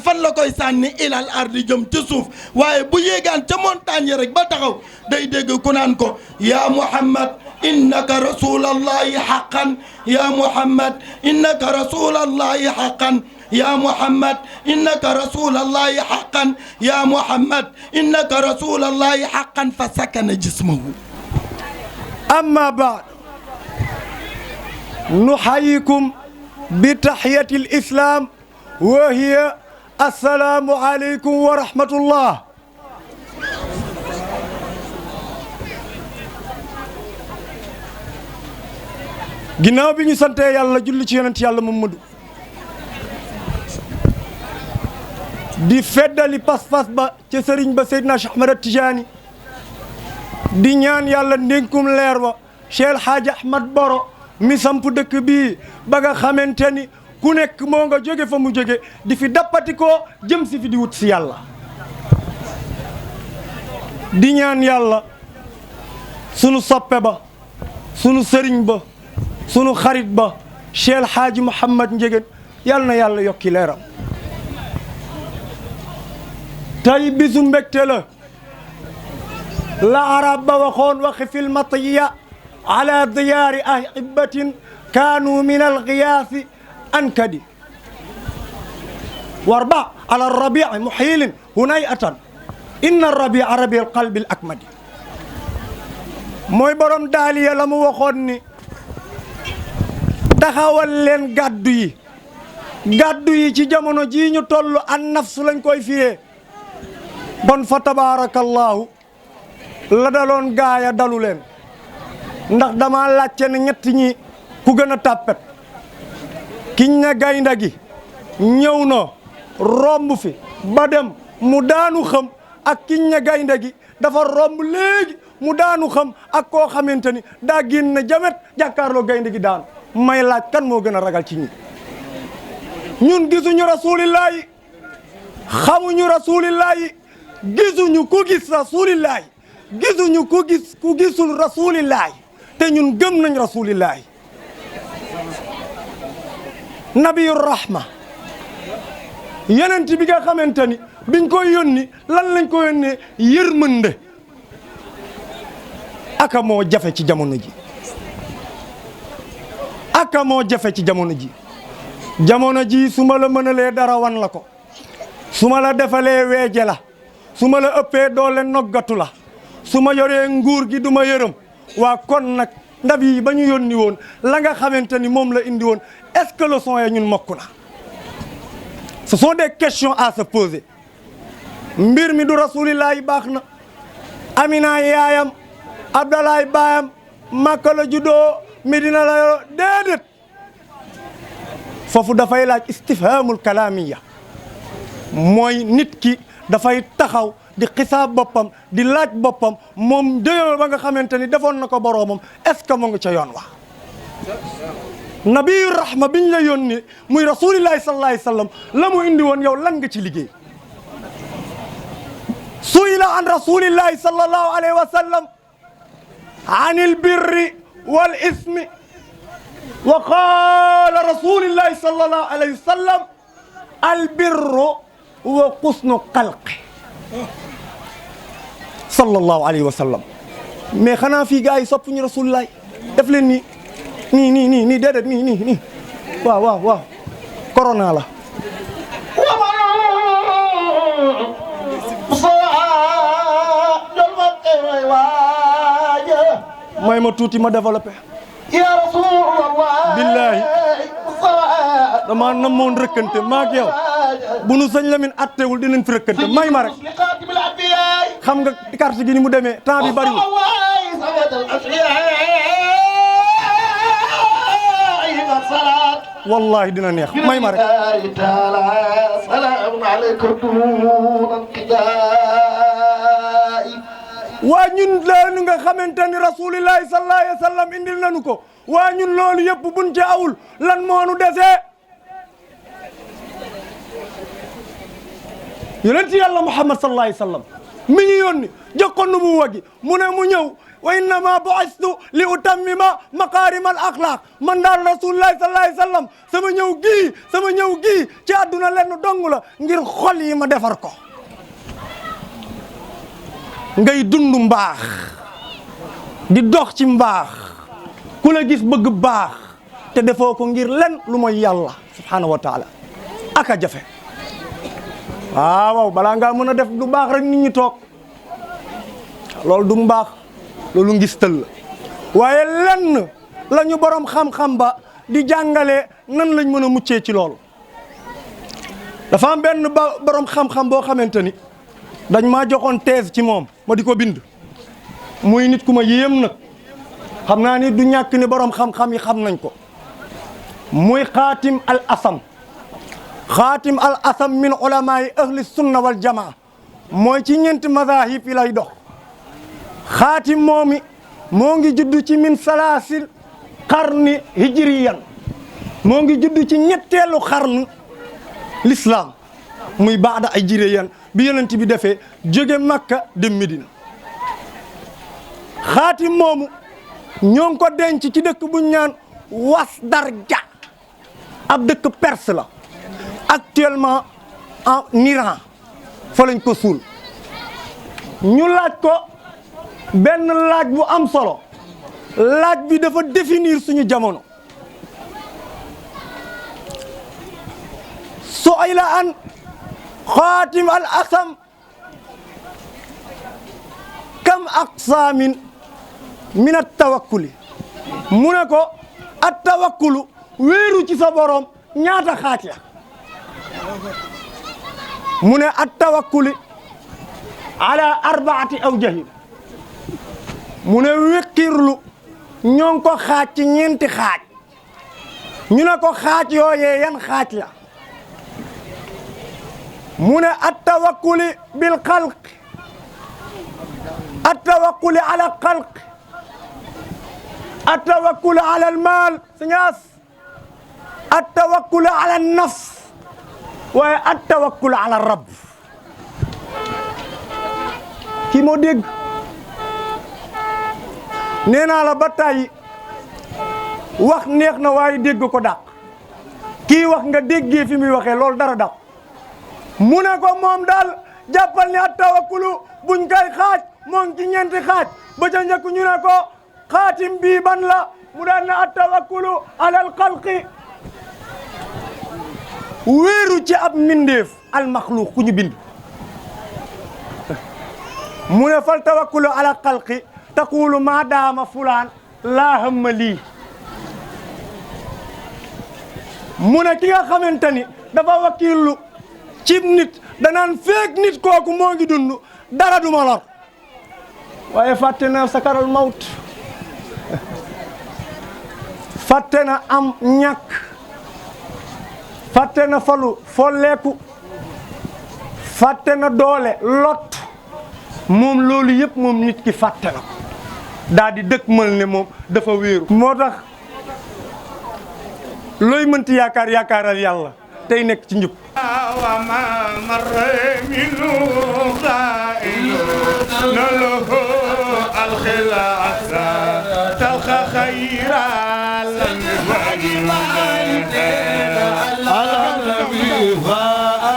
fan la koy sànni ilal ardi jëm ci suuf waaye bu yéegaan ca montagne yi rek ba taxaw day dégg ku naan ko ya Muhammad innaka rasulallahi haqqan ya Muhammad innaka rasulallahi haqqan ya Muhammad innaka rasulallahi haqqan ya Muhammad innaka rasulallahi haqqan fa sakana jismahu أما بعد نحييكم بتحية الإسلام وهي السلام عليكم ورحمة الله ginnaaw bi ñu sante yàlla julli ci yonent yàlla Muhammadu di feddali pas-pas ba ca sëriñ ba Seydina Cheikh Ahmed Tidiane di ñaan yàlla ndénkum leer wa Cheikh Hadji Ahmad Boro mi samp dëkk bii ba nga xamante ni ku nekk moo nga jóge fa mu jóge di fi dappati ko jëm si fi di wut si yàlla di ñaan yàlla sunu soppe ba sunu sëriñ ba sunu xarit ba Cheikh Hadji Mouhamad Ndiéguène yàlla na yàlla yokki leeram tey bisu mbégte la arab ba waxoon waxi fil matiya ala diyaari ahibatin kaanu min algiyaasi ankadi warba ala rabii muhiilin hunayatan inna rabia rabi alqalbi al akmadi mooy borom daaliya la mu waxoon ni taxawal leen gàddu yi ci jamono jii ñu toll an nafs lañ koy firee bon fa tabarakallahu la daloon gaaya dalu leen ndax dama laajte ne ñett ñi ku gën a tàppet kiñ ne gaynde gi ñëw na romb fi ba dem mu daanu xam ak kiñ ne gaynde gi dafa romb léegi mu daanu xam ak koo xamante ni daa génn jamet jàkkaarloo gaynde gi daanu may laaj kan moo gën a ragal ci ñi ñun gisuñu rasulillahi xamuñu rasulillahi gisuñu ku gis rasulillahi gisuñu ku gisul rasulillahi te ñun gëm nañ rasulillahi nabiyu rahma yonent bi nga xamante ni biñ koy yónni lan lañ ko yónnee yërmande aka moo jafe ci jamono ji aka moo jafe ci jamono ji su ma la mënalee dara wan la ko su ma la defalee weeje la su ma la ëppee doole noggatu la su ma yoree nguur gi du ma yërëm waa kon nag ndab yi ba ñu yónni woon la nga xamante ni moom la indi woon est-ce que leçon ya ñun mokk na ce sont des questions à se poser mbir mi du rasulillahi baax na Amina yaayam Abdalaay baayam Makka la juddoo Medina la yoo déedéet foofu dafay laaj istifhamul kalamiya mooy nit ki dafay taxaw di xisaab boppam di laaj boppam moom déyo ba nga xamante ni defoon na ko boroomam est-ce que mu ngi ca yoon wax nabiyu rahma biñ la yónni muy rasulillahi sallallahu alayhi wa sallam la mu indi woon yow lan nga ci liggéey suyila an rasulillahi sallallahu alayhi wa sallam an il birri wal ismi wa qaala rasulillahi sallallahu alayhi wa sallam al birru wa xusnu xalqi sallallahu alayhi wa sallam mais xanaa fii gars yi soppuñu rasulillahi def leen nii déedéet nii waaw corona la may ma tuuti ma développé يا رسول الله billahi dama namoon rëkkante maak yow bu nu sëñ Lamine attewul dinañ fi rëkkante may ma rek لخاتم الأنبياء xam nga carte gi ni mu demee temps bi bariwul الله صمد الأشياء الصلاة wallahi dina neex may ma rek تعالى سلام عليكم دون انقضاء waa ñun loolu nga xamante ni rasulillahi sallallahu alayhi wa sallam indil nañu ko waa ñun loolu yëpp buñ ci awul lan moo nu desee yonent yàlla Muhammad sallallahu alayhi wa sallam mi ñu yónni jox ko nubuwa gi mu ne mu ñëw wa innama bu'istu li utammima makarim al axlaq man daal rasulillahi sallallahu alayhi wa sallam sama ñëw gii ci àdduna lenn dong la ngir xol yi ma defar ko ngay dund mbaax di dox ci mbaax ku la gis bëgg baax te defoo ko ngir len lu mooy yàlla subhanahu wa taala aka jafe waaw balaa ngaa mën a def du baax rek nit ñi toog loolu du mbaax loolu ngis tël la waaye lenn la ñu borom xam-xam ba di jàngale nan lañ mën a muccee ci loolu dafa am benn borom xam-xam boo xamante ni dañ maa joxoon thèse ci moom ma di ko bind muy nit ku ma yéem nag xam naa ni du ñàkk ni borom xam-xam yi xam nañ ko muy xaatim al asam xaatim al asam min ulamaay ahli sunna wal jamaa mooy ci ñeenti mazahib yi lay dox xaatim moomi moo ngi judd ci min salaasil qarni hijriyan moo ngi judd ci ñetteelu xarn l'islam muy baada ay hijriyan bi yonent bi defee jóge Makka dem Medina xaatim moomu ñoo ngi ko denc ci dëkk buñ ñaan Wasdarja ab dëkk perse la actuellement en Iran fa lañ ko suul ñu laaj ko benn laaj bu am solo laaj bi dafa définir suñu jamono su'ila an xaatim al asam kam aqsaamin min at tawakkuli mu ne ko at tawakkulu wéeru ci sa borom ñaata xaaj la mu ne at tawakkuli ala arbaati awjahin mu ne wékkirlu ñoo ngi ko xaaj ci ñeenti xaaj ñu ne ko xaaj yooyee yan xaaj la mu ne at tawakkuli bil xalq at tawakkuli ala xalq at tawakkuli ala al maal sañaas at tawakkuli ala nafs waaye at tawakkuli ala rabb kii moo dégg nee naa la ba tàyyi wax neex na waaye dégg ko dàq kii wax nga déggee fi muy waxee loolu dara dàq mu ne ko moom daal jàppal ni at tawakkulu buñ koy xaaj moo ngi ci ñeenti xaaj ba ca njëkk ñu ne ko xaatim bii ban la mu daan ne at tawakkulu alal xalqi wéeru ci ab mbindeef al maxluuq ku ñu bind mu ne fal tawakkulu ala xalqi taqulu ma daama fulaan laa hamma lii mu ne ki nga xamante ni dafa wakiilu cib nit danaan feek nit kooku moo ngi dund dara du ma lor waaye fàtte na sakaral mawt fàtte na am ñàkk fàtte na falu folleeku fàtte na doole lot moom loolu yëpp moom nit ki fàtte na ko daal di dëkk mal ne moom dafa wéeru moo tax looy mënti yaakaaral yàlla tey nekk ci njub wa ma marra minu qaa'ilun lahu al-khilasa talqa khayran ala nabi wa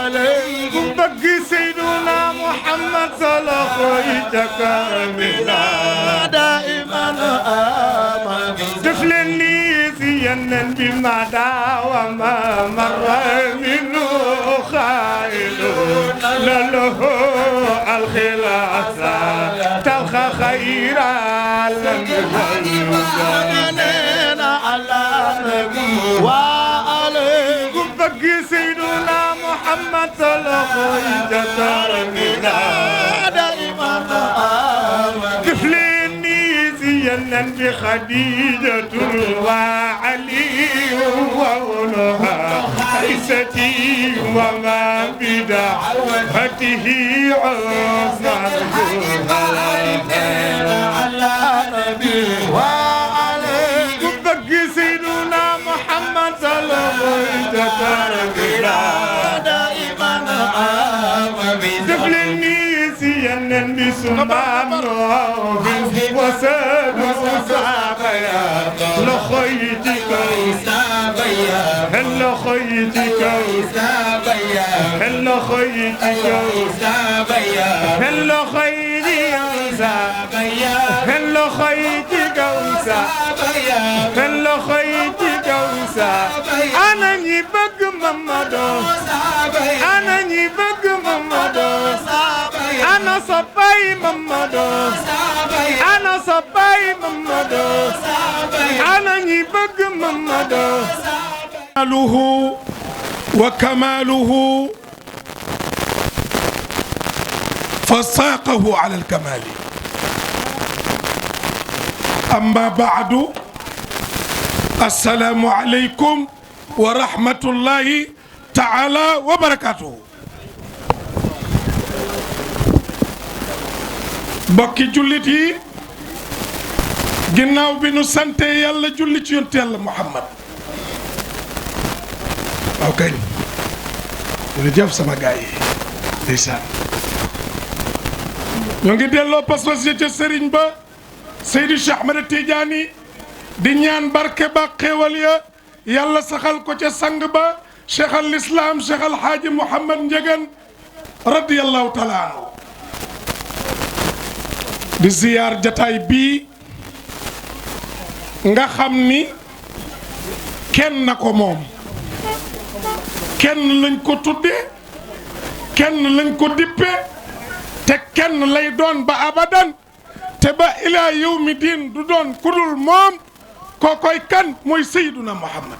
alayhi bëgg sayyiduna Muhammad sallallahu itakramina daiman aman def leen lii si yeneen bi ma daawa ma marra minu خائلون له الخلاصة تلقى خيرا وعليكم بقي سيدنا محمد صلى ترمينا دائما طفلني زينا بخديجة وعلي وولها عيستي وما بدعوته عصنا على نبي وعليكم بقي سيدنا محمد صلى الله دائما طفلني زينا بسمام وساد وصابيا لخيتك وصابيا هل خيتك وصابيا هل خيتك وصابيا هل خيتك وصابيا هل خيتك وصابيا هل خيتك وصابيا أنا نبغ ممدو أنا نبغ ممدو أنا صباي ممدو أنا صباي ممدو أنا نبغ ممدو كماله وكماله فساقه على الكمال. أما بعد السلام عليكم ورحمة الله تعالى وبركاته. bokki jullit yi ginnaaw bi nu sante yàlla julli ci yonent yàlla Muhammad waaw kay jërëjëf sama gaay yi ndeysaan ñoo ngi delloo pas-pas ya ca sëriñ ba Seydi Cheikh Ahmed Tidiane di ñaan barke ba xéewal ya yàlla saxal ko ca sang ba Cheikh al Islam Cheikh al Haaji Mouhamad Ndiéguène radiyallahu taala anhu di ziyaar jataay bii nga xam ni kenn na ko moom kenn lañ ko tudde kenn lañ ko dippe te kenn lay doon ba abadan te ba ilaa yawmi diin du doon kudul moom kookoy kan mooy Seyduna Muhammad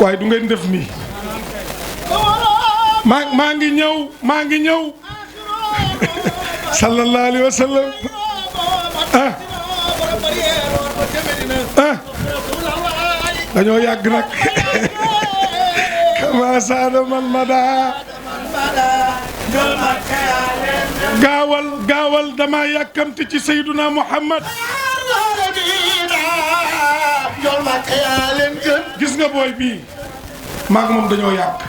waaye du ngeen def nii maa ngi ñëw sallallahu alayhi wa sallam dañoo yàgg nag kama saada man mada gaawal dama yàkkamti ci Seyduna Muhammad gis nga booy bii maag moom dañoo yàgg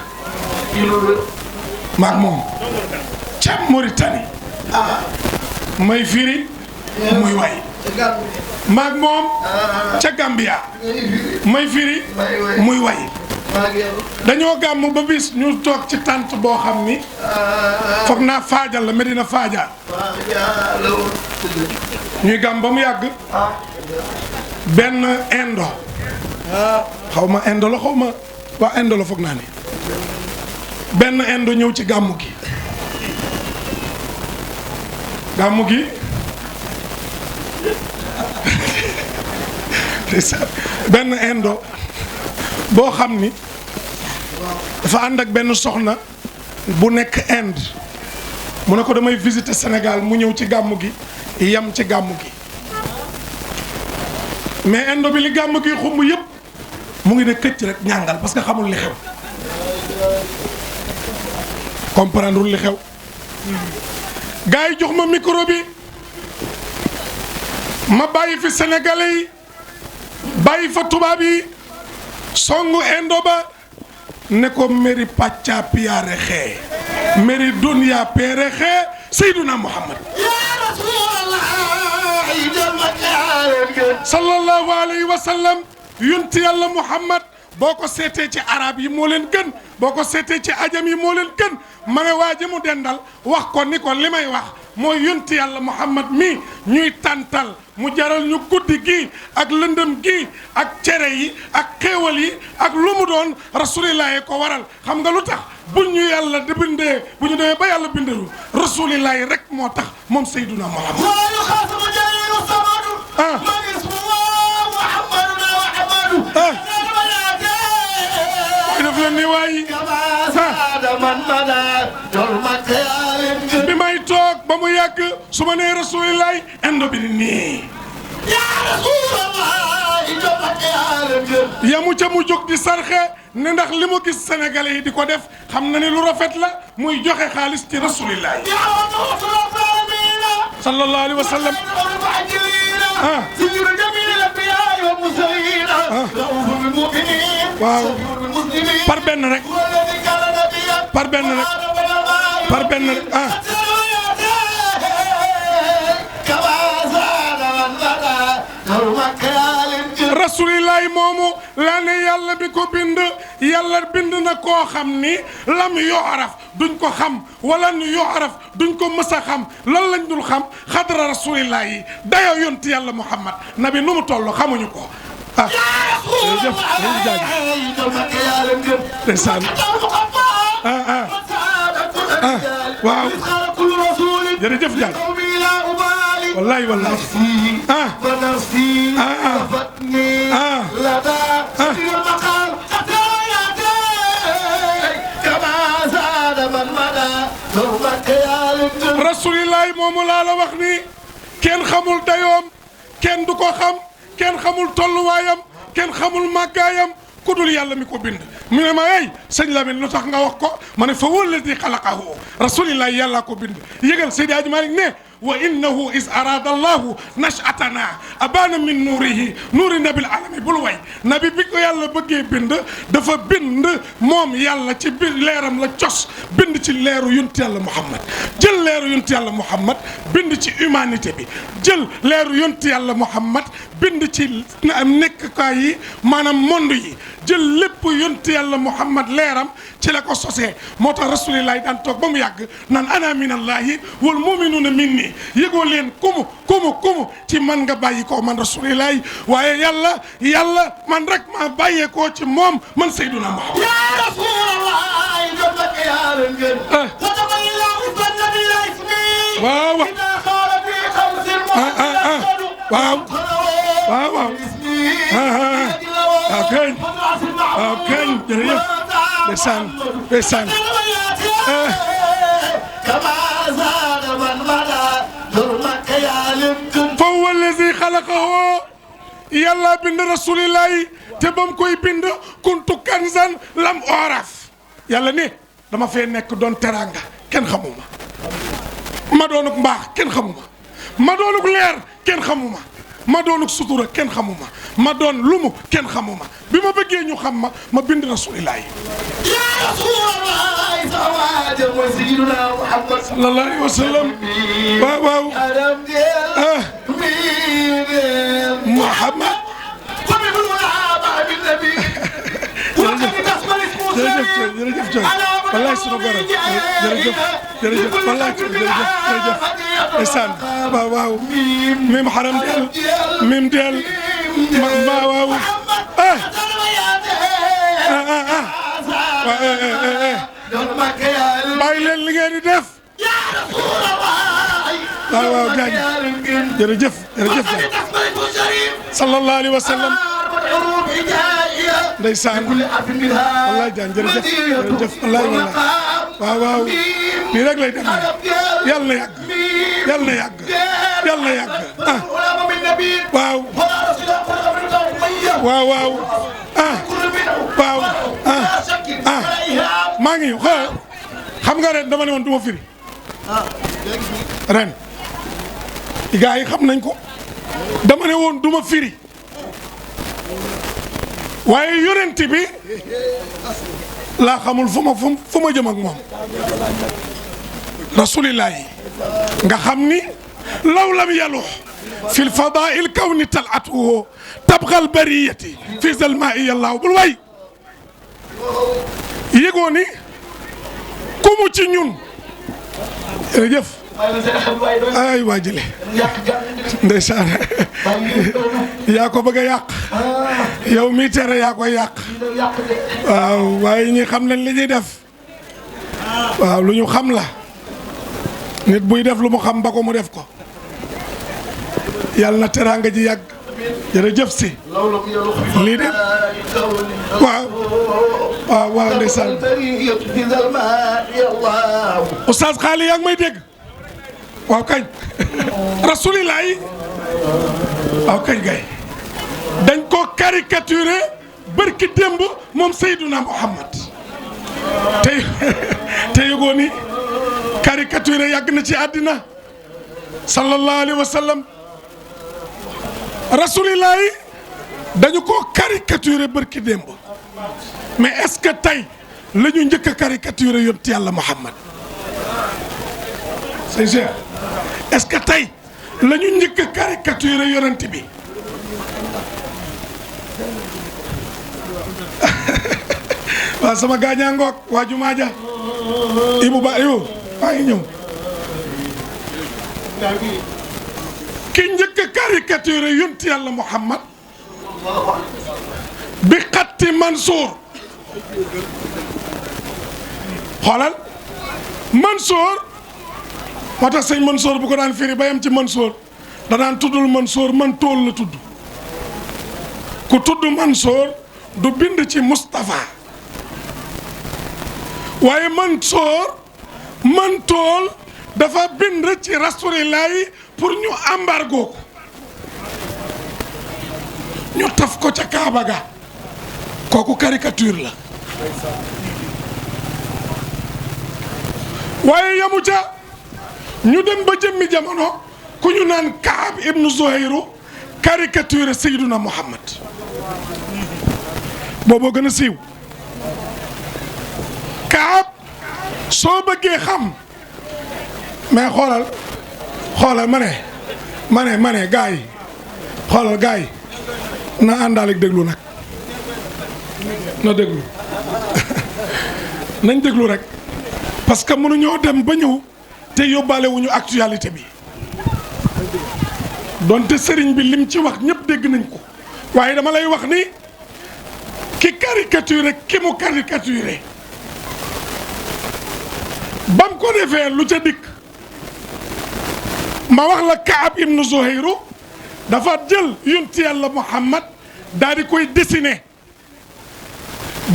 maag moom ca Mauritanie may firi muy way maag moom ca Gambia may firi muy way dañoo gàmm ba bis ñu toog ci tànt boo xam ni foog naa faajal la Medina Faaja ñuy gàmm ba mu yàgg benn indo xaw ma indo la xaw ma waa indo la foog naa ni benn indo ñëw ci gàmmu gi benn indo boo xam ni dafa ànd ak benn soxna bu nekk Inde mu ne ko damay visiter Sénégal mu ñëw ci gàmmu gi yam ci gàmmu gi mais indo bi li gàmmu gi xumb yëpp mu ngi ne këcc rek ñàngal parce que xamul li xew comprendre li xew gars yi jox ma micro bi ma bàyyi fi sénégalais yi bàyyi fa tubaab yi songu indo ba ne ko meri pacca piyaare xee meri dunya peere xee Seyduna Muhammad sallallahu alayhi wa sallam yunti yàlla Muhammad boo ko seetee ci arab yi moo leen gën boo ko seetee ci ajam yi moo leen gën ma ne waa ji mu dendal wax ko ni ko li may wax mooy yunti yàlla Muhammad mi ñuy tàntal mu jaral ñu guddi gi ak lëndëm gi ak cere yi ak xéewal yi ak lu mu doon rasulillahi ko waral xam nga lu tax bu ñu yàlla di bindee bu ñu demee ba yàlla bindeelu rasulillahi rek moo tax moom Seyduna Muhammad def leen ni waay bi may toog ba mu yàgg su ma nee rasulillahi indo bi ni nii yamu ca mu jóg di sarxe ne ndax li mu gis sénégalais yi di ko def xam na ne lu rafet la muy joxe xaalis ci rasulillahi sallallahu alayhi wa sallam waaw par benn rek par benn rek par benn rek rasulillahi moomu laa ne yàlla bi ko bind yàlla bind na koo xam ni lam yooraf duñ ko xam wala nu yooraf duñ ko mës a xam lan lañ dul xam xadra rasulillahi dayoo yonti yàlla muhammad nabi nu mu toll xamuñu ko jërëjëf ndeysaan waaw jërëjëf Diagne wallahi wallahi rasulillahi moomu laa la wax ni kenn xamul dayoom kenn du ko xam kenn xamul tolluwaayam kenn xamul màggaayam ku dul yàlla mi ko bind mu ne ma hey sëñ Lamine lu tax nga wax ko ma ne fa walladi xalaqahu rasulillahi yàlla ko bind yëgal Seydi Hadji Malick ne wa innahu is arada allahu nashatana abana min nuurihi nuuri nabil alami bul way nabi bi ko yàlla bëggee bind dafa bind moom yàlla ci biir leeram la cos bind ci leeru yonent yàlla Muhammad jël leeru yonent yàlla Muhammad bind ci humanité bi jël leeru yonent yàlla Muhammad bind ci nekkkaay yi maanaam monde yi jël lépp yonent yàlla Muhammad leeram ci la ko sosee moo tax rasulillahi daan toog ba mu yàgg naan ana minallahi wal muminuuna minni yëgoo leen kumu ci man nga bàyyi koo man rasulillahi waaye yàlla man rek maa bàyyee koo ci moom man sayyiduna Muhammad ya rasulallah waaw waaw waaw kañ jërëjëf ndeysaan fa huwa allazi xalaqahu yàlla bind rasulillahi te bam koy bind kuntu kanzan lam oraf yàlla ne dama fee nekk doon teranga kenn xamuma ma doonuk mbaax kenn xamuma ma doonuk leer kenn xamuma ma doonuk sutura kenn xamuma ma doon lumu kenn xamuma bi ma bëggee ñu xam ma bind rasulillahi ya rasulallah sayyidina Muhammad sallallahu alayhi wa sallam waaw Muhammad jërëjëf Coy wallaay sunu borom jërëjëf wallaay jërëjëf ndeysaan waaw mim xaram del mim del waaw bàyyi leen li ngeen di def waaw Diagne jërëjëf Diagne sallallahu alayhi wa sallam ndeysaan wallaay Diagne jërëjëf wallaay waaw nii rek lay demee yàlla na yàgg waaw maa ngi xool xam nga ren dama ne woon du ma firi ren gars yi xam nañ ko dama ne woon du ma firi waaye yonent bi laa xamul fu ma jëm ak moom rasulillahi nga xam ni law lam yalux fi lfadail kawni talatuhu tabxal bariyati fi zalmai yàllaaw bul way yëgoo ni ku mu ci ñun jërëjëf ay waa jële ndeysaan yaa ko bëgg a yàq yow mi tere yaa koy yàq waaw waaye ñi xam nañ li ñuy def waaw lu ñu xam la nit buy def lu mu xam ba ko mu def ko yàlla na teraanga ji yàgg jërëjëf si lii de waaw ndeysaan oustaz xaali yaa ngi may dégg waaw kañ rasulilaay waaw kañ gay dañ ko caricaturé bërki démb moom Seyduna Muhammad te yëgoo ni caricaturé yàgg na ci àddina sallallahu alayhi wa sallam rasulillahi dañu ko caricaturé bërki démb mais est-ce que tey la ñu njëkk a caricaturé yonent yàlla Muhammad c'est cher est-ce que tey la ñu njëkk a caricaturé yonent bi waaw sama gaañaa ngoog waa jumaa ja Ibu Ba Ibu maa ngi ñëw ki njëkk a caricature yonent yàlla Muhammad bi xatti Mansour xoolal Mansour moo tax sëñ Mansour bu ko daan firi ba yam ci Mansour danaan tuddul Mansour man tool la tudd ku tudd Mansour du bind ci Moustapha waaye Mansour man tool dafa bind ci rasulillahi pour ñu embargo ko ñu taf ko ca Kaaba ga kooku caricature la waaye yamu ca ñu dem ba jëmmi jamono ku ñu naan Kaab ibnu Zuhayru caricature Seyduna Muhammad booboo gën a siiw Kaab soo bëggee xam mais xoolal ma ne gars yi xoolal gars yi na àndaal ak déglu nag na déglu nañ déglu rek parce que mënuñoo dem ba ñëw te yóbbaale wuñu actualité bi donte sëriñ bi lim ci wax ñëpp dégg nañ ko waaye dama lay wax ni ki caricature ki mu caricature bam ko defee lu ca dikk ma wax la Kaab ibnu Zuhayru dafa jël yonent yàlla Muhammad daal di koy dessiner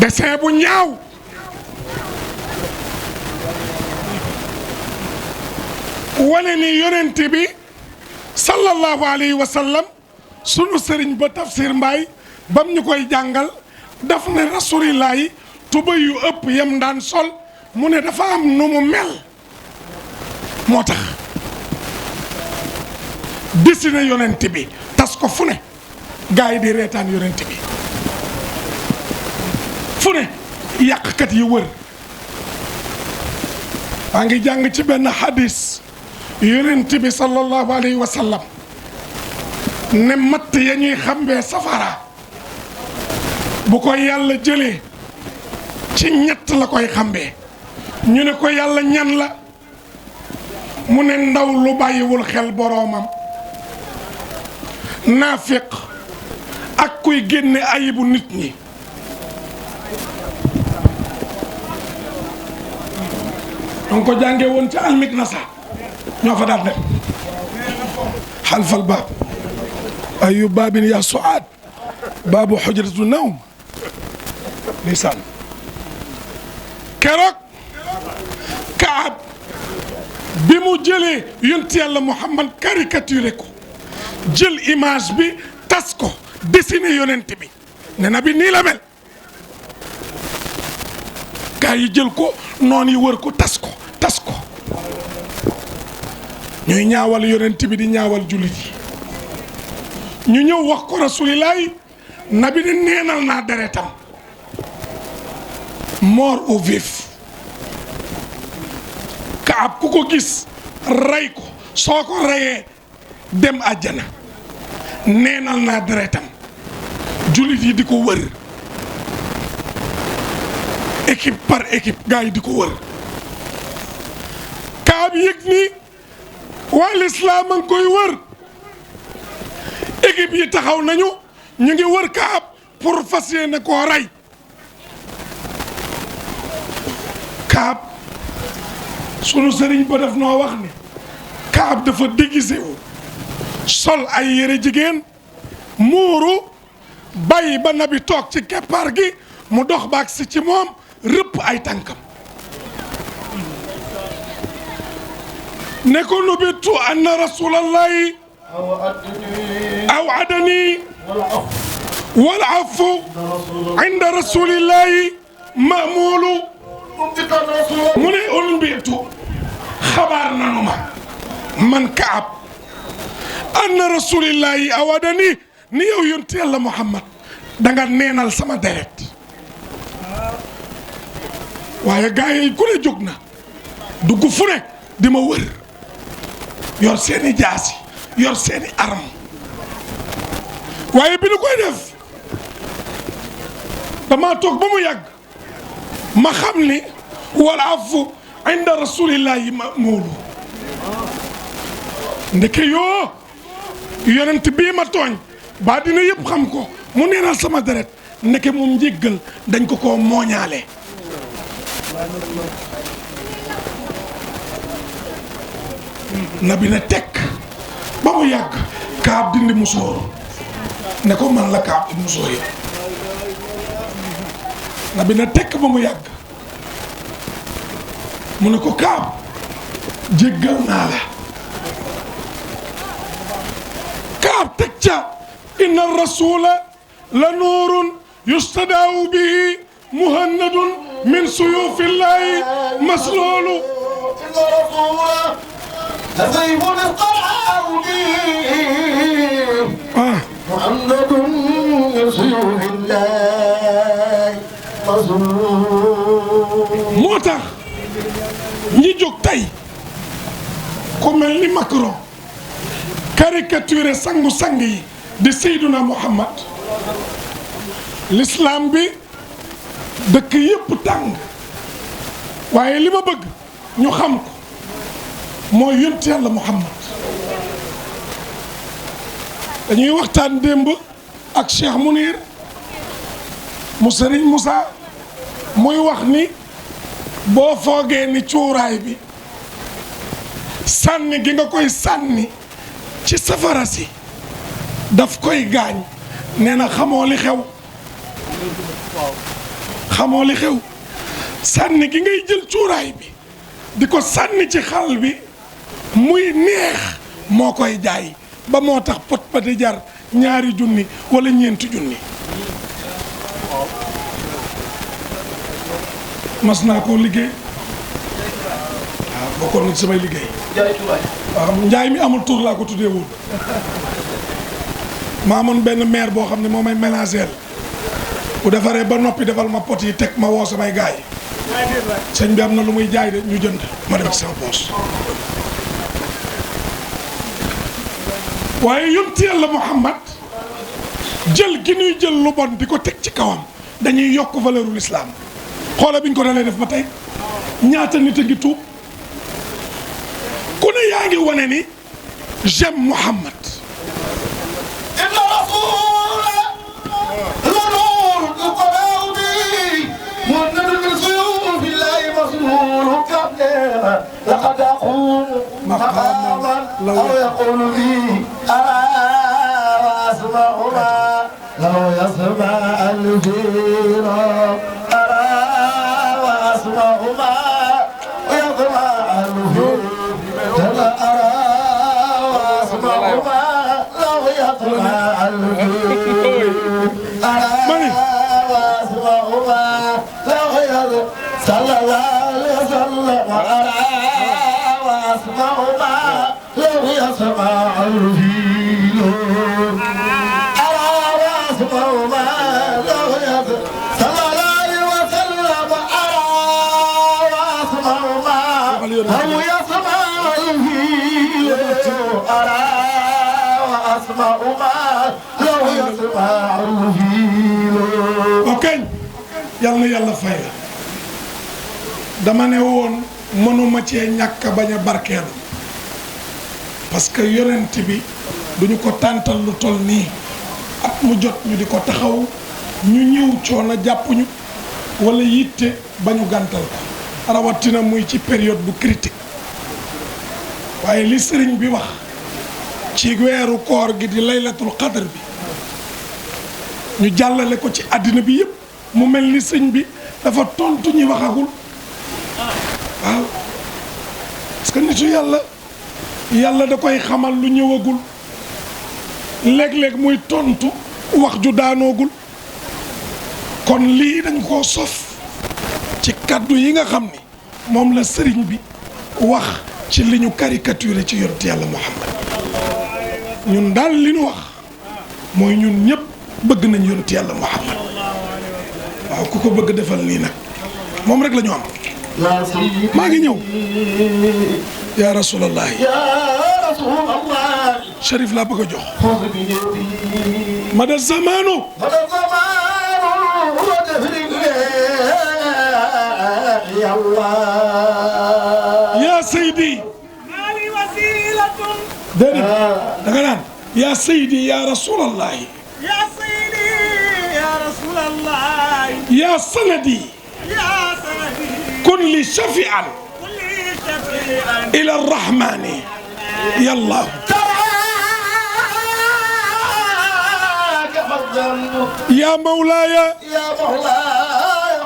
dessin bu ñaaw wane ni yonent bi sallallahu alayhi wa sallam sunu sëriñ ba Tafsir Mbaay bam ñu koy jàngal daf ne rasulillahi tuba yu ëpp yam daan sol mu ne dafa am nu mu mel moo tax dessiné yonent bi tas ko fu ne gars yi di reetaan yonent bi fu ne yàqkat yi wër maa ngi jàng ci benn hadis yonent bi sallallahu alayhi wa sallam ne matt ya ñuy xambee safara bu ko yàlla jëlee ci ñett la koy xambee ñu ne ko yàlla ñan la mu ne ndaw lu bàyyiwul xel boroomam naafiq ak kuy génne ayibu nit ñi donc ko jàngee woon ca almik nasa ñoo fa daan dem xalfal baab ayu baabin ya suaad baabu xujratu nawm ndeysaan keroog Kaab bi mu jëlee yonent yàlla Muhammad caricaturé ko jël image bi tas ko dessiné yonent bi ne na bi nii la mel gaa yi jël ko noon yi wër ko tas ko ñuy ñaawal yonent bi di ñaawal jullit yi ñu ñëw wax ko rasulillahi nabi ne neenal naa deretam mort ou vif Kaab ku ko gis rey ko soo ko reyee dem àjjana neenal naa deretam jullit yi di ko wër équipe par équipe gars yi di ko wër Kaab yëg ni waa lislaam a ngi koy wër équipe yi taxaw nañu ñu ngi wër Kaab pour fas yéene koo rey Kaab sunu sëriñ ba def noo wax ni Kaab dafa déguisé wu sol ay yére jigéen muuru bàyyi ba nabi toog ci keppaar gi mu dox baag si ci moom rëpp ay tànkam ne ko nubitu anna rasulallahi aw'adani wal afu inda rasulillahi ma'mulu mu ne unbitu xabaar nanu ma man Kaab anna rasulillahi awadani ni yow yonent Yàlla Muhammad danga neenal sama deret waaye gaa yi ku ne jóg na dugg fu ne di ma wër yor seeni jaasi yor seeni arme waaye bi nu koy def dama toog ba mu yàgg ma xam ni wal afu inda rasulillahi ma'mulu ndeke yoo yonent bii ma tooñ ba dina yëpp xam ko mu neenal sama deret ndeke moom njéggal dañ ko koo mooñaale nabi na tekk ba mu yàgg Kaab dindi musóor ne ko man la Kaab di musóor yi nabi na tekk ba mu yàgg mu ne ko Kaab jéggal naa la Kaab teg ca inna rasula la nuurun yustadaawu bihi muhannadun min suyufillahi masloolu inna rasula la sayfun istaraawu bihi muhannadun min suyufillahi masloolu moo tax ñi jóg tey ku mel ni Macron caricature sangu-sang yi di Seyduna Muhammad l'islam bi dëkk yépp tàng waaye li ma bëgg ñu xam ko mooy yonent Yàlla Muhammad dañuy waxtaan démb ak Cheikh Mounir mu Sëriñ Moussa muy wax ni boo foogee ni cuuraay bi sànni gi nga koy sànni ci safara si daf koy gaañ nee na xamoo li xew xamoo li xew sànni gi ngay jël cuuraay bi di ko sànni ci xal bi muy neex moo koy jaay ba moo tax pot ba di jar ñaari junni wala ñeenti junni mas naa koo liggéey waaw bokkoon na ci samay liggéey waaw njaay mi amul tur laa ko tuddee woon ma amoon benn maire boo xam ne moo may ménager bu defaree ba noppi defal ma pot yi teg ma woo samay gaay sëñ bi am na lu muy jaay de ñu jënd ma def ci sama poos waaye yonent Yàlla Muhammad jël gi ñuy jël lu bon di ko teg ci kawam dañuy yokk valeuru l'islam xoola biñ ko dalee def ba tey ñaata nit a ngi tuub ku ne yaa ngi wane ni j'aime Muhammad inna rasula la nuur yuqra'u bihi muhannadun min suyufillahi masluulu kableena laqad aqulu maqaman law yaqulu bi asma'u ma law yasma al-jira ok yal na yàlla fay la dama ne woon mënuma cee ñàkk a bañ a barkeelu parce que yonent bi duñu ko tàntal lu toll nii at mu jot ñu di ko taxaw ñu ñëw coono jàppuñu wala yitte ba ñu gàntal ko rawatina muy ci période bu critique waaye li sëriñ bi wax ci weeru koor gi di laylatul qadr bi ñu jàllale ko ci àddina bi yëpp mu mel ni sëñ bi dafa tontu ñi waxagul waaw parce que nitu yàlla da koy xamal lu ñëwagul léeg-léeg muy tontu wax ju daanoogul kon lii dañ koo sof ci kaddu yi nga xam ni moom la sëriñ bi wax ci li ñu caricaturé ci yonent yàlla Muhammad ñun daal li ñu wax mooy ñun ñëpp bëgg nañ yonent yàlla Muhammad waaw ku ko bëgg defal nii nag moom rek la ñu am maa ngi ñëw yaa rasulallah Cherif laa bëgg a jox mada zamanu yaa Seydi déedéet da nga naan yaa Seydi yaa rasulallahi yaa sanadi kun li shafian ila arrahmani yallahu يا مولاي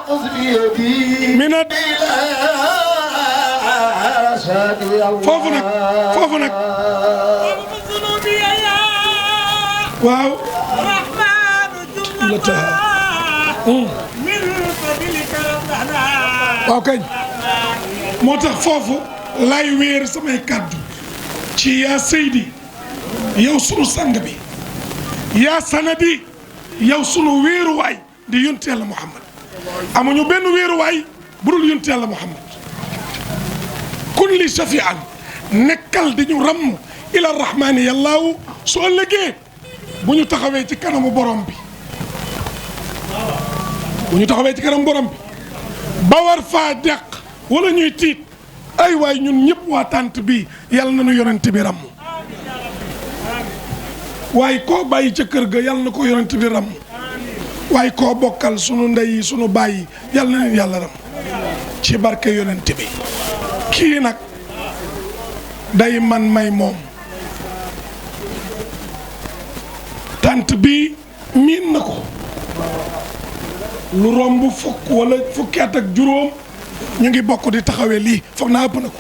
خذ بيدي من فوفنك واو جملتها من فضلك واو كاñ moo tax foofu lay wéer samay kàddu ci yaa Seydi yow sunu sang bi yaa sanadi yow sunu wéeruwaay di yonent yàlla Muhammad amuñu benn wéeruwaay bu dul yonent yàlla Muhammad kun li shafian nekkal di ñu ramm ila rahmaani yàllaawu su ëllëgee bu ñu taxawee ci kanamu borom bi ba war faa deq wala ñuy tiit ay waay ñun ñëpp waa tànt bi yàlla nañu yonent bi ramm waaye koo bàyyi ca kër ga yàlla na ko yonent bi ram waaye koo bokkal sunu ndey yi sunu baay yi yàlla na leen yàlla ram ci barke yonent bi kii nag day man may moom tant bi miin na ko lu romb fukk wala fukki at ak juróom ñu ngi bokk di taxawee lii foog naa ëpp na ko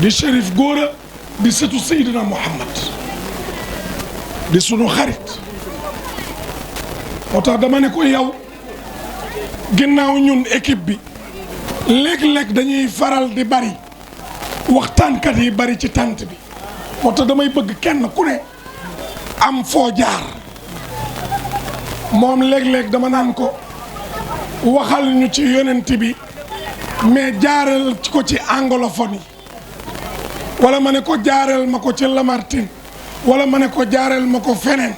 di Cherif Gora di sëtu Seydina Muhammad di sunu xarit moo tax dama ne ko yow ginnaaw ñun équipe bi léeg-léeg dañuy faral di bari waxtaankat yi bari ci tànt bi moo tax damay bëgg kenn ku ne am foo jaar moom léeg-léeg dama naan ko waxal ñu ci yonent bi mais jaaral ko ci anglophone yi wala ma ne ko jaareel ma ko ci Lamartine wala ma ne ko jaareel ma ko feneen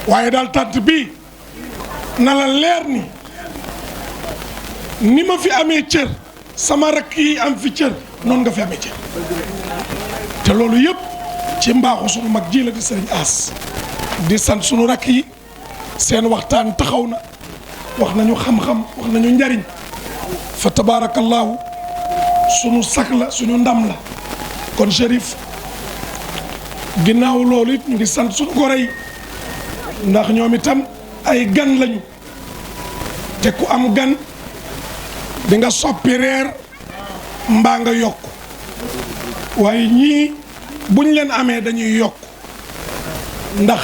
waaye daal tànt bii na la leer ni ma fi amee cër sama rakk yi am fi cër noonu nga fi amee cër te loolu yëpp ci mbaaxu sunu mag ji la di sëriñ As di sant sunu rakk yi seen waxtaan taxaw na wax nañu xam-xam wax nañu njariñ fa tabaarakallaahu sunu sak la suñu ndam la kon Cherif ginnaaw loolu it ñu ngi sant suñu goro yi ndax ñoom itam ay gan lañu te ku am gan di nga soppi reer mbaa nga yokk waaye ñii buñ leen amee dañuy yokk ndax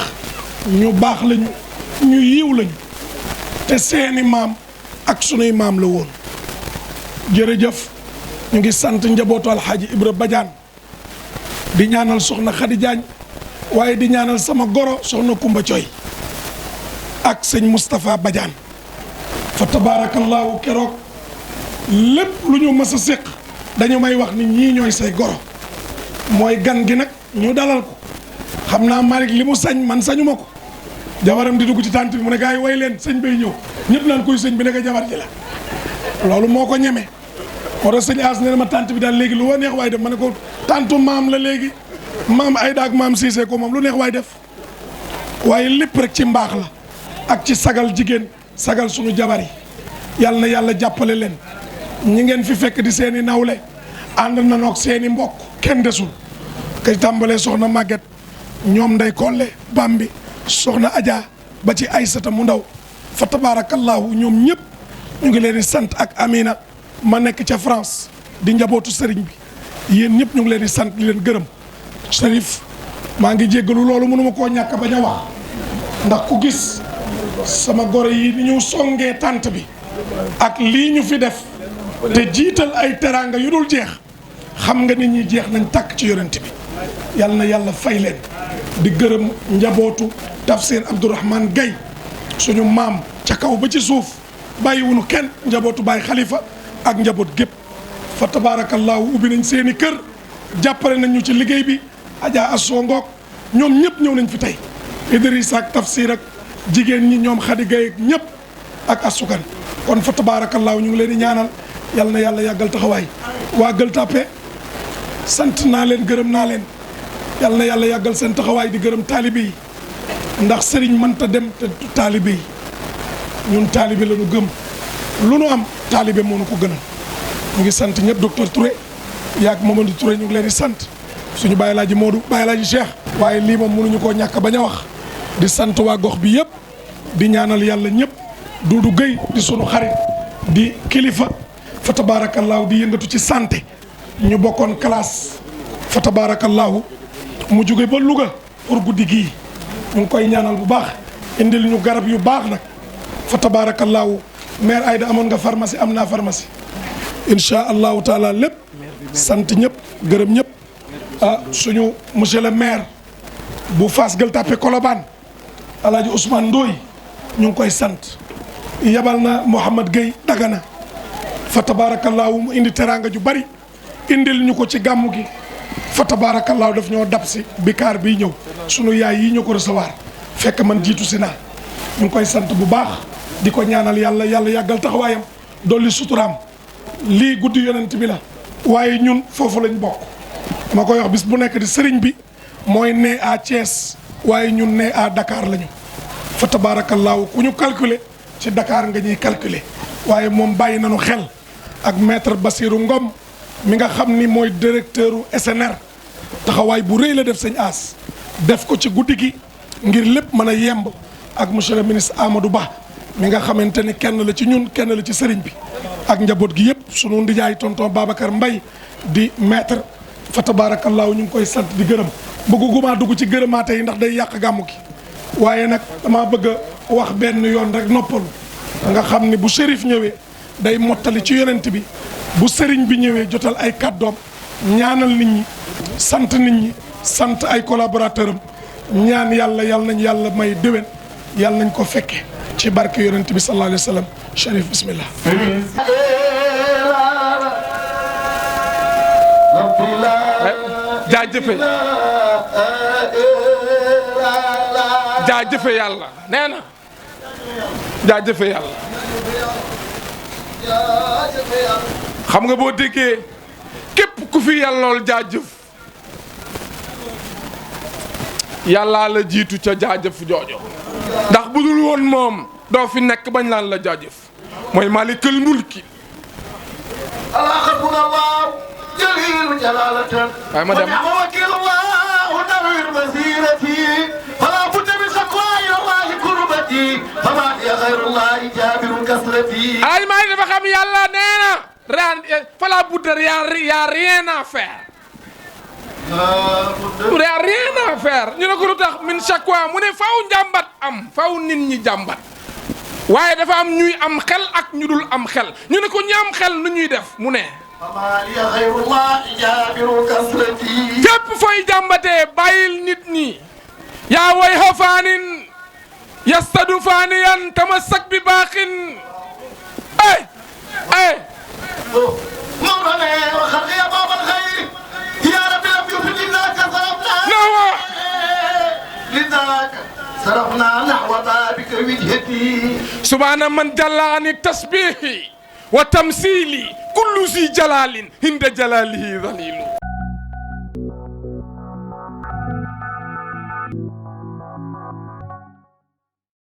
ñu baax lañu ñu yiw lañu te seeni maam ak sunuy maam la woon jërëjëf ñu ngi sant njabootu alxaaji Ibra Badiane di ñaanal soxna Khady Diagne waaye di ñaanal sama goro soxna Kumba Coy ak sëñ Moustapha Badiane fa tabaarakallaahu keroog lépp lu ñu mës a séq dañu may wax ni ñii ñooy say goro mooy gan gi nag ñu dalal ko xam naa Malick li mu sañ man sañu ma ko jabaram di dugg ci tànt bi mu ne gaa yi way leen sëñ bay ñëw ñëpp naan koy sëñ bi nekk jabar ji la loolu moo ko ñeme moo tax sëñ As nee na ma tànt bi daal léegi lu neex waay def ma ne ko tàntu maam la léegi maam Ayda ak maam Cissé ko moom lu neex waay def waaye lépp rek ci mbaax la ak ci sagal jigéen sagal sunu jabar yi yal na yàlla jàppale leen ñi ngeen fi fekk di seeni nawle ànd na noog seeni mbokk kenn desul kay tàmbalee soxna Maguette ñoom Ndey Kolle Bambi soxna Adja ba ci Aysata mu ndaw fa tabarakallahu ñoom ñëpp ñu ngi leen di sant ak Amina ma nekk ca France di njabootu sëriñ bi yéen ñëpp ñu ngi leen di sant di leen gërëm Cherif maa ngi jéggalu loolu mënuma koo ñàkk bañ a wax ndax ku gis sama gore yi ni ñu songee tànt bi ak lii ñu fi def te jiital ay teraanga yu dul jeex xam nga nit ñi jeex nañ tàkk ci yonent bi yal na yàlla fay leen di gërëm njabootu Tafsir Abdourahmane Gaye suñu maam ca kaw ba ci suuf bàyyiwunu kenn njabootu Baay Xalifa ak njaboot gépp fa tabarakallahu ubbi nañ seeni kër jàppale nañ ñu ci liggéey bi Adja Assoo Ngoog ñoom ñëpp ñëw nañ fi tey Idrissa ak Tafsir ak jigéen ñi ñoom Khady Gaye ak ñëpp ak asukan kon fa tabarakallahu ñu ngi leen di ñaanal yal na yàlla yàggal taxawaay waa Gueule Tapée sant naa leen gërëm naa leen yal na yàlla yàggal seen taxawaay di gërëm taalibe yi ndax sëriñ mënta dem te taalibe yi ñun taalibe la ñu gëm lu nu am taalibe moo nu ko gënal ñu ngi sant ñëpp docteur Touré yaag Mamadou Touré ñu ngi leen di sant suñu Baye Laaji Modou Baye Laaji Cheikh waaye lii moom mënuñu koo ñàkk bañ a wax di sant waa gox bi yëpp di ñaanal yàlla ñëpp Doudou Gueye di sunu xarit di kilifa fa tabaarakallaahu di yëngatu ci santé ñu bokkoon classe fa tabaarakallaahu mu jóge ba Louga pour guddi gii ñu ngi koy ñaanal bu baax indil ñu garab yu baax nag fa tabaarakallaahu maire Aïda amoon nga pharmacie am naa pharmacie incha allahu taala lépp sant ñëpp gërëm ñëpp ah suñu monsieur le maire bu Fass Gueule Tapée Colobane Alaaji Ousmane Ndoye ñu ngi koy sant yabal na Mouhamad Gueye Dagana fa tabaarakallaahu mu indi teraanga ju bari indil ñu ko ci gàmmu gi fa tabaarakallaahu daf ñoo dab si bikaar bii ñëw sunu yaay yi ñoo ko recevoir fekk man jiitu si naa ñu ngi koy sant bu baax di ko ñaanal yàlla yàlla yàggal taxawaayam dolli suturaam lii guddi yonent bi la waaye ñun foofu lañ bokk dama koy wax bis bu nekk di sëriñ bi mooy né à Thiès waaye ñun né à Dakar lañu fa tabaarakallaahu ku ñu calculer ci Dakar nga ñuy calculer waaye moom bàyyi nañu xel ak maître Bassirou Ngom mi nga xam ni mooy directeur u SNR taxawaay bu rëy la def sëñ As def ko ci guddi gi ngir lépp mën a yemb ak monsieur le ministre Amadou Ba mi nga xamante ni kenn la ci ñun kenn la ci sëriñ bi ak njaboot gi yëpp sunu ndijaay tonton Babacar Mbaye di maître fa tabaarakallaahu ñu ngi koy sant di gërëm bëgguma dugg ci gërëmaate yi ndax day yàq gàmmu gi waaye nag dama bëgg a wax benn yoon rek noppalu nga xam ni bu shérif ñëwee day mottali ci yonent bi bu sëriñ bi ñëwee jotal ay kàddoom ñaanal nit ñi sant nit ñi sant ay collaborateur am ñaan yàlla nañ yàlla may déwén yàlla nañ ko fekke ci barke yonent bi sallallahu alayhi wa sallam Chérif bismillah jaajëfe yàlla nee na jaajëfe yàlla xam nga boo déggee képp ku fi yàllool jaajëf yàllaa la jiitu ca jaajëf joojo ndax bu dul woon moom doo fi nekk bañ laan la jaajëf mooy malikal mulki Allah rabbuna Allah jalil jalalatan waaye ma dem wakil Allah nawir masirati fala budda min shakwa ila Allah kurbati fama ya ghayrullah jabirun kasrati ay may dafa xam yàlla nee na ren fala budda y a rien à faire y a rien à faire ñu ne ko lu tax min shakwa mu ne faw njàmbat am faw nit ñi jàmbat waaye dafa am ñuy am xel ak ñu dul am xel ñu ne ko ñi am xel nu ñuy def mu ne fépp fooy jàmbatee bàyyil nit ñi yaa way xafaanin yastadu faaniyan tamassak bi baaxin subhaana man jalla ani tasbihi wa tamsili kullu si jalalin hinda jalalihi dhalilu